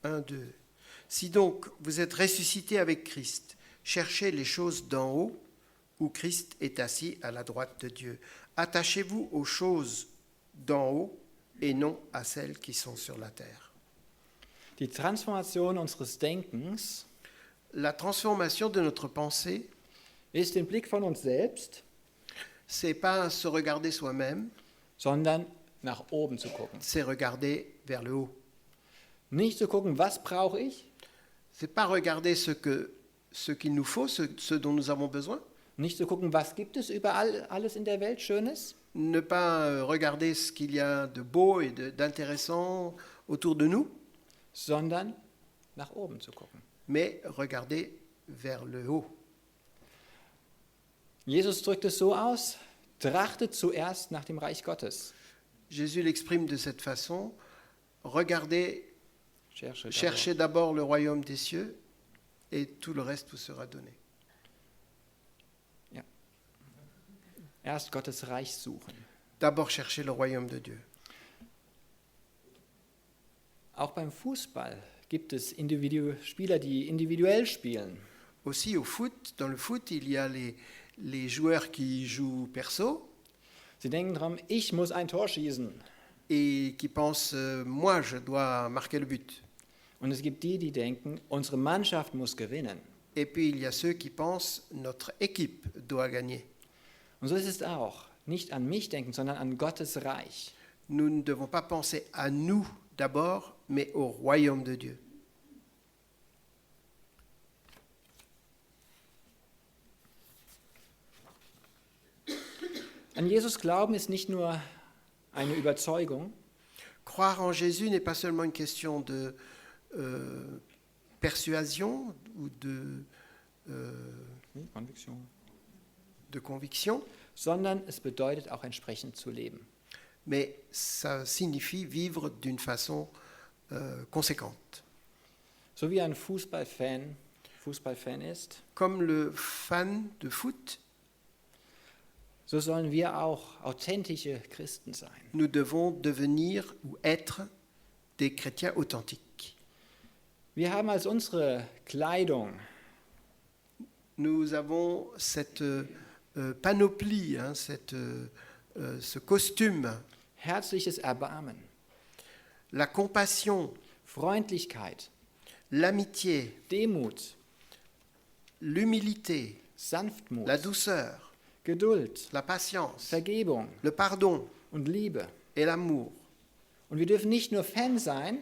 à 2.
Si donc vous êtes ressuscités avec Christ, cherchez les choses d'en haut, où Christ est assis à la droite de Dieu. Attachez-vous aux choses d'en haut et non à celles qui sont sur la terre.
Die Transformation unseres Denkens
La transformation de notre pensée,
ist den Blick von uns selbst,
c'est pas se regarder soi-même,
sondern nach oben zu gucken.
c'est regarder vers le haut.
Nicht zu gucken, was brauche ich,
C'est pas regarder ce qu'il nous faut, ce dont nous avons besoin.
nicht zu gucken, was gibt es überall alles in der Welt Schönes,
Ne pas regarder ce qu'il y a de beau et d'intéressant autour de nous,
sondern nach oben zu gucken.
mais regarder vers le haut.
Jesus drückt es so aus, trachtet zuerst nach dem Reich Gottes.
Jésus l'exprime de cette façon, regardez,
Cherchez
cherchez d'abord le royaume des cieux et tout le reste vous sera donné.
Ja. Erst Gottes Reich suchen.
D'abord cherchez le royaume de Dieu.
Auch beim Fußball gibt es Spieler, die individuell spielen.
Aussi au foot, dans le foot, il y a les joueurs qui jouent perso
Sie denken daran, ich muss ein Tor schießen.
et qui pensent moi je dois marquer le but.
Und es gibt die denken, unsere Mannschaft muss gewinnen.
Et puis il y a ceux qui pensent notre équipe doit gagner.
Und so ist es auch. Nicht an mich denken, sondern an Gottes Reich.
Nous ne devons pas penser à nous d'abord, mais au royaume de Dieu.
An Jesus glauben ist nicht nur eine Überzeugung,
Croire en Jésus n'est pas seulement une question de persuasion ou de conviction,
sondern es bedeutet auch entsprechend zu leben.
mais ça signifie vivre d'une façon conséquente.
So wie ein Fußballfan ist,
Comme le fan de foot,
so sollen wir auch authentische Christen sein.
nous devons devenir ou être des chrétiens authentiques.
Wir haben als unsere Kleidung
Nous avons cette panoplie, hein, ce costume,
herzliches Erbarmen,
la compassion,
Freundlichkeit,
l'amitié,
Demut,
l'humilité,
Sanftmut,
la douceur,
Geduld,
la patience,
Vergebung
le pardon
und Liebe.
et l'amour.
Und wir dürfen nicht nur Fan sein,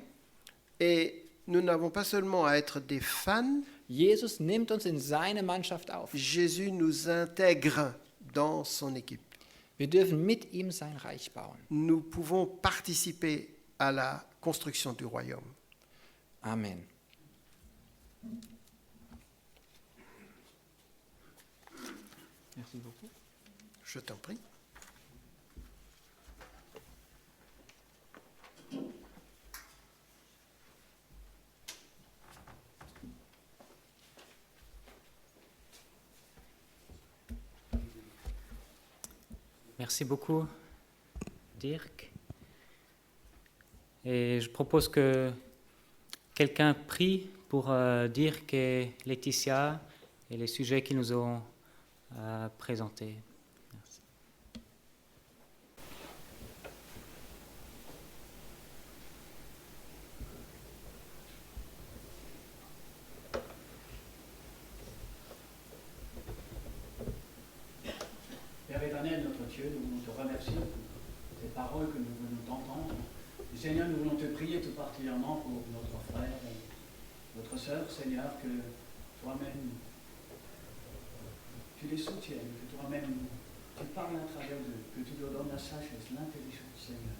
Et nous n'avons pas seulement à être des fans,
Jesus nimmt uns in seine Mannschaft auf.
Jésus nous intègre dans son équipe.
Wir dürfen mit ihm sein Reich bauen.
Nous pouvons participer à la construction du royaume.
Amen. Merci beaucoup.
Je t'en prie.
Merci beaucoup, Dirk. Et je propose que quelqu'un prie pour Dirk et Laetitia et les sujets qu'ils nous ont présentés. Merci.
Père éternel, notre Dieu, nous voulons te remercier pour ces paroles que nous venons d'entendre. Et Seigneur, nous voulons te prier tout particulièrement pour notre frère et notre sœur, Seigneur, que toi-même, tu les soutiennes, que toi-même, tu parles à travers d'eux, que tu leur donnes la sagesse, l'intelligence, Seigneur,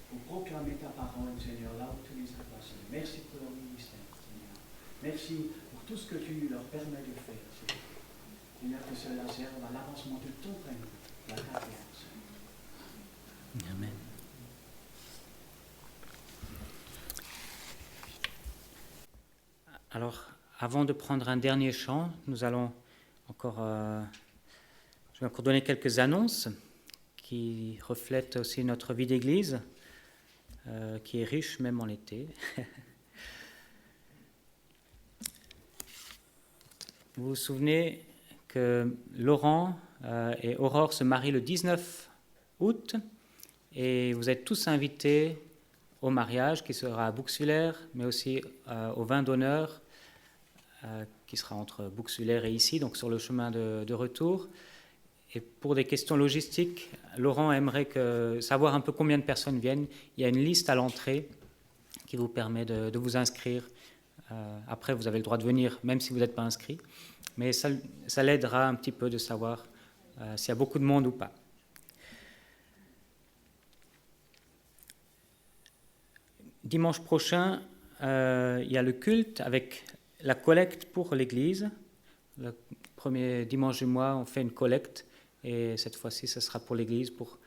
pour proclamer ta parole, Seigneur, là où tu les as placés. Merci pour leur ministère, Seigneur. Merci pour tout ce que tu leur permets de faire, Seigneur. Seigneur, que cela serve à l'avancement de ton règne, la carrière, Seigneur.
Amen. Alors, avant de prendre un dernier chant, nous allons encore, je vais encore donner quelques annonces qui reflètent aussi notre vie d'église, qui est riche même en été. Vous vous souvenez que Laurent et Aurore se marient le 19 août et vous êtes tous invités au mariage qui sera à Bouxwiller, mais aussi au vin d'honneur qui sera entre Bouxwiller et ici, donc sur le chemin de retour. Et pour des questions logistiques, Laurent aimerait savoir un peu combien de personnes viennent. Il y a une liste à l'entrée qui vous permet de vous inscrire. Après, vous avez le droit de venir, même si vous n'êtes pas inscrit. Mais ça l'aidera un petit peu de savoir s'il y a beaucoup de monde ou pas. Dimanche prochain, il y a le culte avec la collecte pour l'Église. Le premier dimanche du mois, on fait une collecte. Et cette fois-ci, ce sera pour l'Église, pour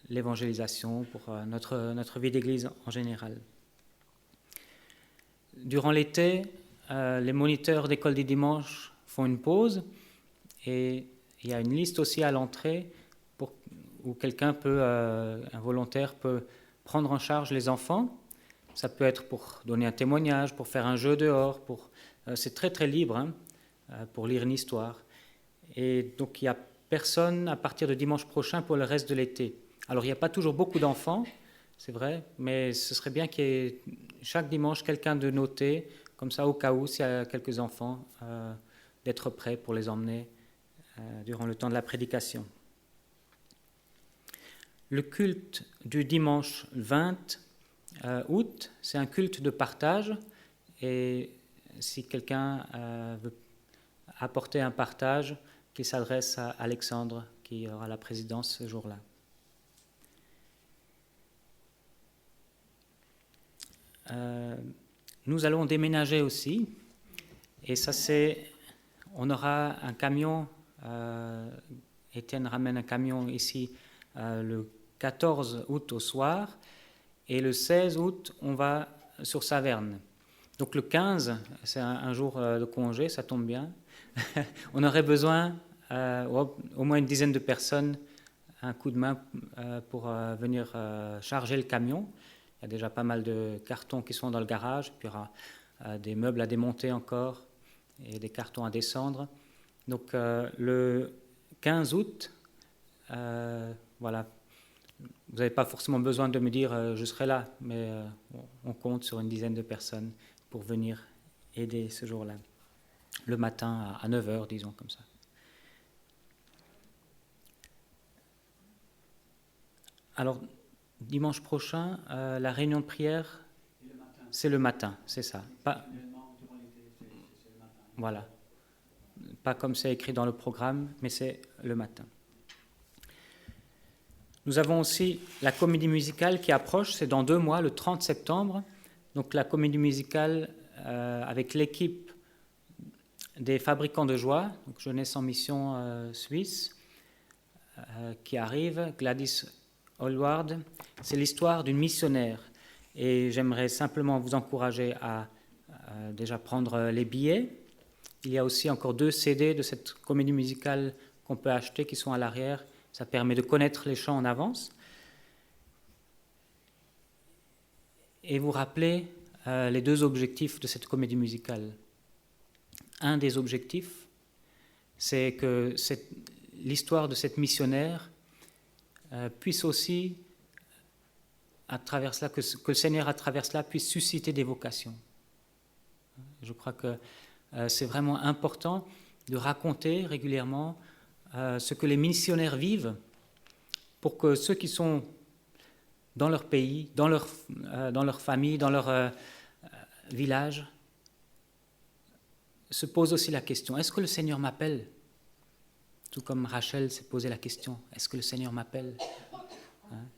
l'évangélisation, pour notre vie d'Église en général. Durant l'été, les moniteurs d'école du dimanche font une pause et il y a une liste aussi à l'entrée où quelqu'un un volontaire peut prendre en charge les enfants. Ça peut être pour donner un témoignage, pour faire un jeu dehors, c'est très très libre, pour lire une histoire. Et donc il n'y a personne à partir de dimanche prochain pour le reste de l'été. Alors il n'y a pas toujours beaucoup d'enfants, c'est vrai, mais ce serait bien qu'il y ait chaque dimanche quelqu'un de noté, comme ça au cas où, s'il y a quelques enfants, d'être prêt pour les emmener durant le temps de la prédication. Le culte du dimanche 20 août, c'est un culte de partage, et si quelqu'un veut apporter un partage, qu'il s'adresse à Alexandre, qui aura la présidence ce jour-là. Nous allons déménager aussi, et ça on aura un camion, Étienne ramène un camion ici le 14 août au soir, et le 16 août, on va sur Saverne. Donc le 15, c'est un jour de congé, ça tombe bien. On aurait besoin au moins une dizaine de personnes, un coup de main pour venir charger le camion. Il y a déjà pas mal de cartons qui sont dans le garage, puis il y aura des meubles à démonter encore et des cartons à descendre. Donc le 15 août, voilà, vous n'avez pas forcément besoin de me dire je serai là, mais on compte sur une dizaine de personnes pour venir aider ce jour-là, le matin à 9h, disons comme ça. Alors, dimanche prochain, la réunion de prière, c'est le matin, c'est ça. Voilà. Pas comme c'est écrit dans le programme, mais c'est le matin. Nous avons aussi la comédie musicale qui approche, c'est dans 2 mois, le 30 septembre. Donc la comédie musicale avec l'équipe des Fabricants de Joie, donc Jeunesse en Mission Suisse, qui arrive, Gladys Hallward. C'est l'histoire d'une missionnaire. Et j'aimerais simplement vous encourager à déjà prendre les billets. Il y a aussi encore 2 CD de cette comédie musicale qu'on peut acheter qui sont à l'arrière. Ça permet de connaître les chants en avance. Et vous rappelez les deux objectifs de cette comédie musicale. Un des objectifs, c'est que l'histoire de cette missionnaire puisse aussi, à travers cela, que le Seigneur, à travers cela, puisse susciter des vocations. Je crois que c'est vraiment important de raconter régulièrement ce que les missionnaires vivent pour que ceux qui sont dans leur pays, dans leur famille, dans leur village, se posent aussi la question, est-ce que le Seigneur m'appelle? Tout comme Rachel s'est posé la question, est-ce que le Seigneur m'appelle?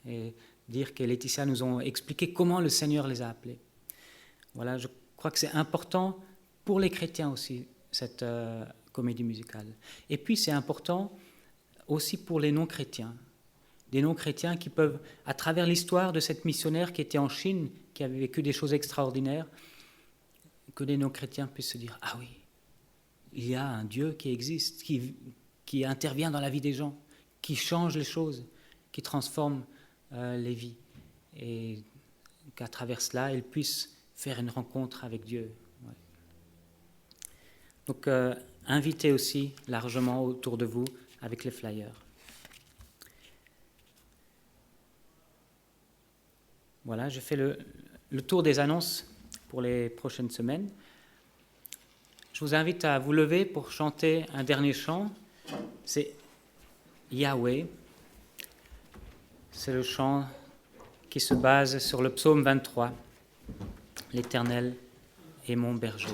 Et dire que Laetitia nous ont expliqué comment le Seigneur les a appelés. Voilà, je crois que c'est important pour les chrétiens aussi, cette comédie musicale. Et puis c'est important aussi pour les non-chrétiens. Des non-chrétiens qui peuvent, à travers l'histoire de cette missionnaire qui était en Chine, qui avait vécu des choses extraordinaires, que les non-chrétiens puissent se dire « Ah oui, il y a un Dieu qui existe, qui intervient dans la vie des gens, qui change les choses, qui transforme les vies. » Et qu'à travers cela, ils puissent faire une rencontre avec Dieu. Ouais. Donc, invitez aussi largement autour de vous avec les flyers. Voilà, je fais le tour des annonces pour les prochaines semaines. Je vous invite à vous lever pour chanter un dernier chant. C'est Yahweh. C'est le chant qui se base sur le psaume 23. L'Éternel est mon berger.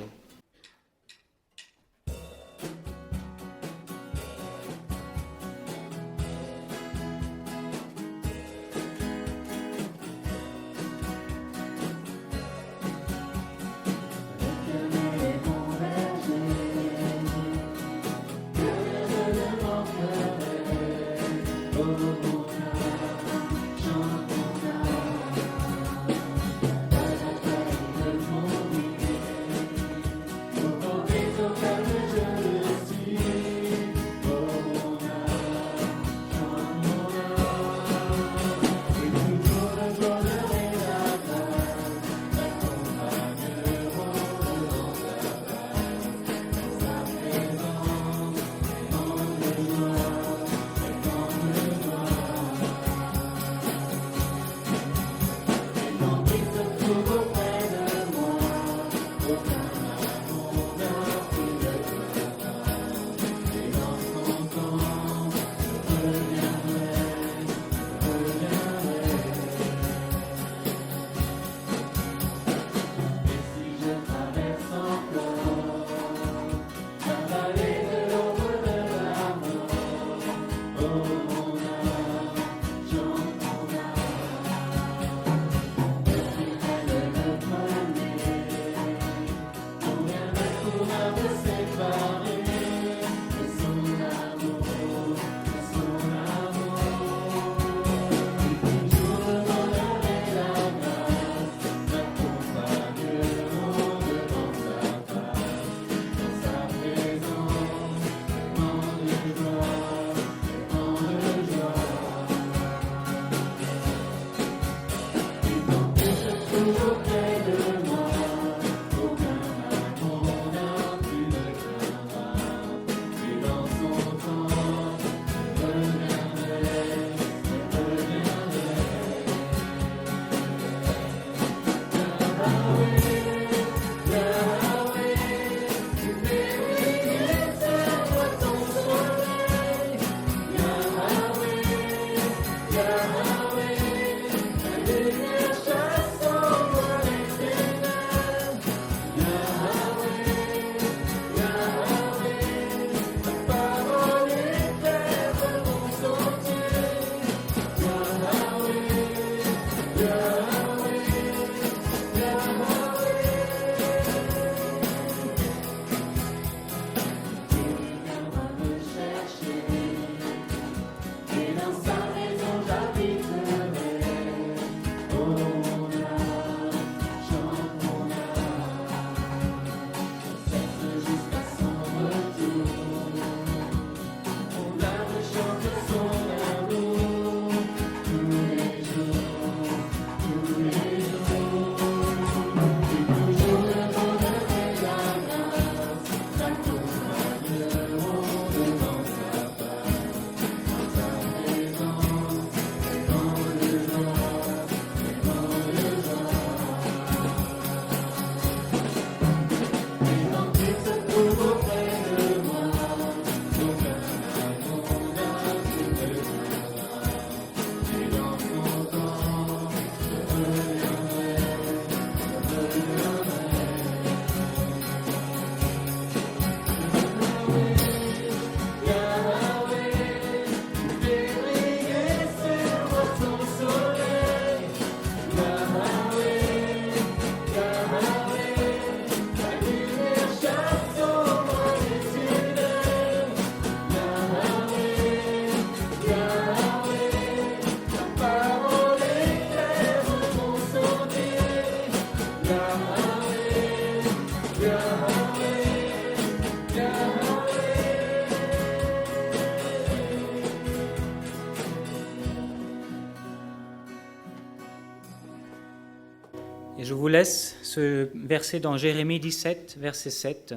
vous laisse ce verset dans Jérémie 17, verset 7.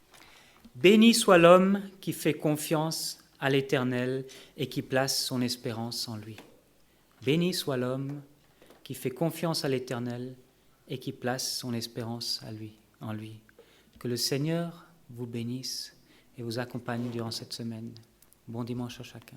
« Béni soit l'homme qui fait confiance à l'Éternel et qui place son espérance en lui. » Béni soit l'homme qui fait confiance à l'Éternel et qui place son espérance en lui. Que le Seigneur vous bénisse et vous accompagne durant cette semaine. Bon dimanche à chacun.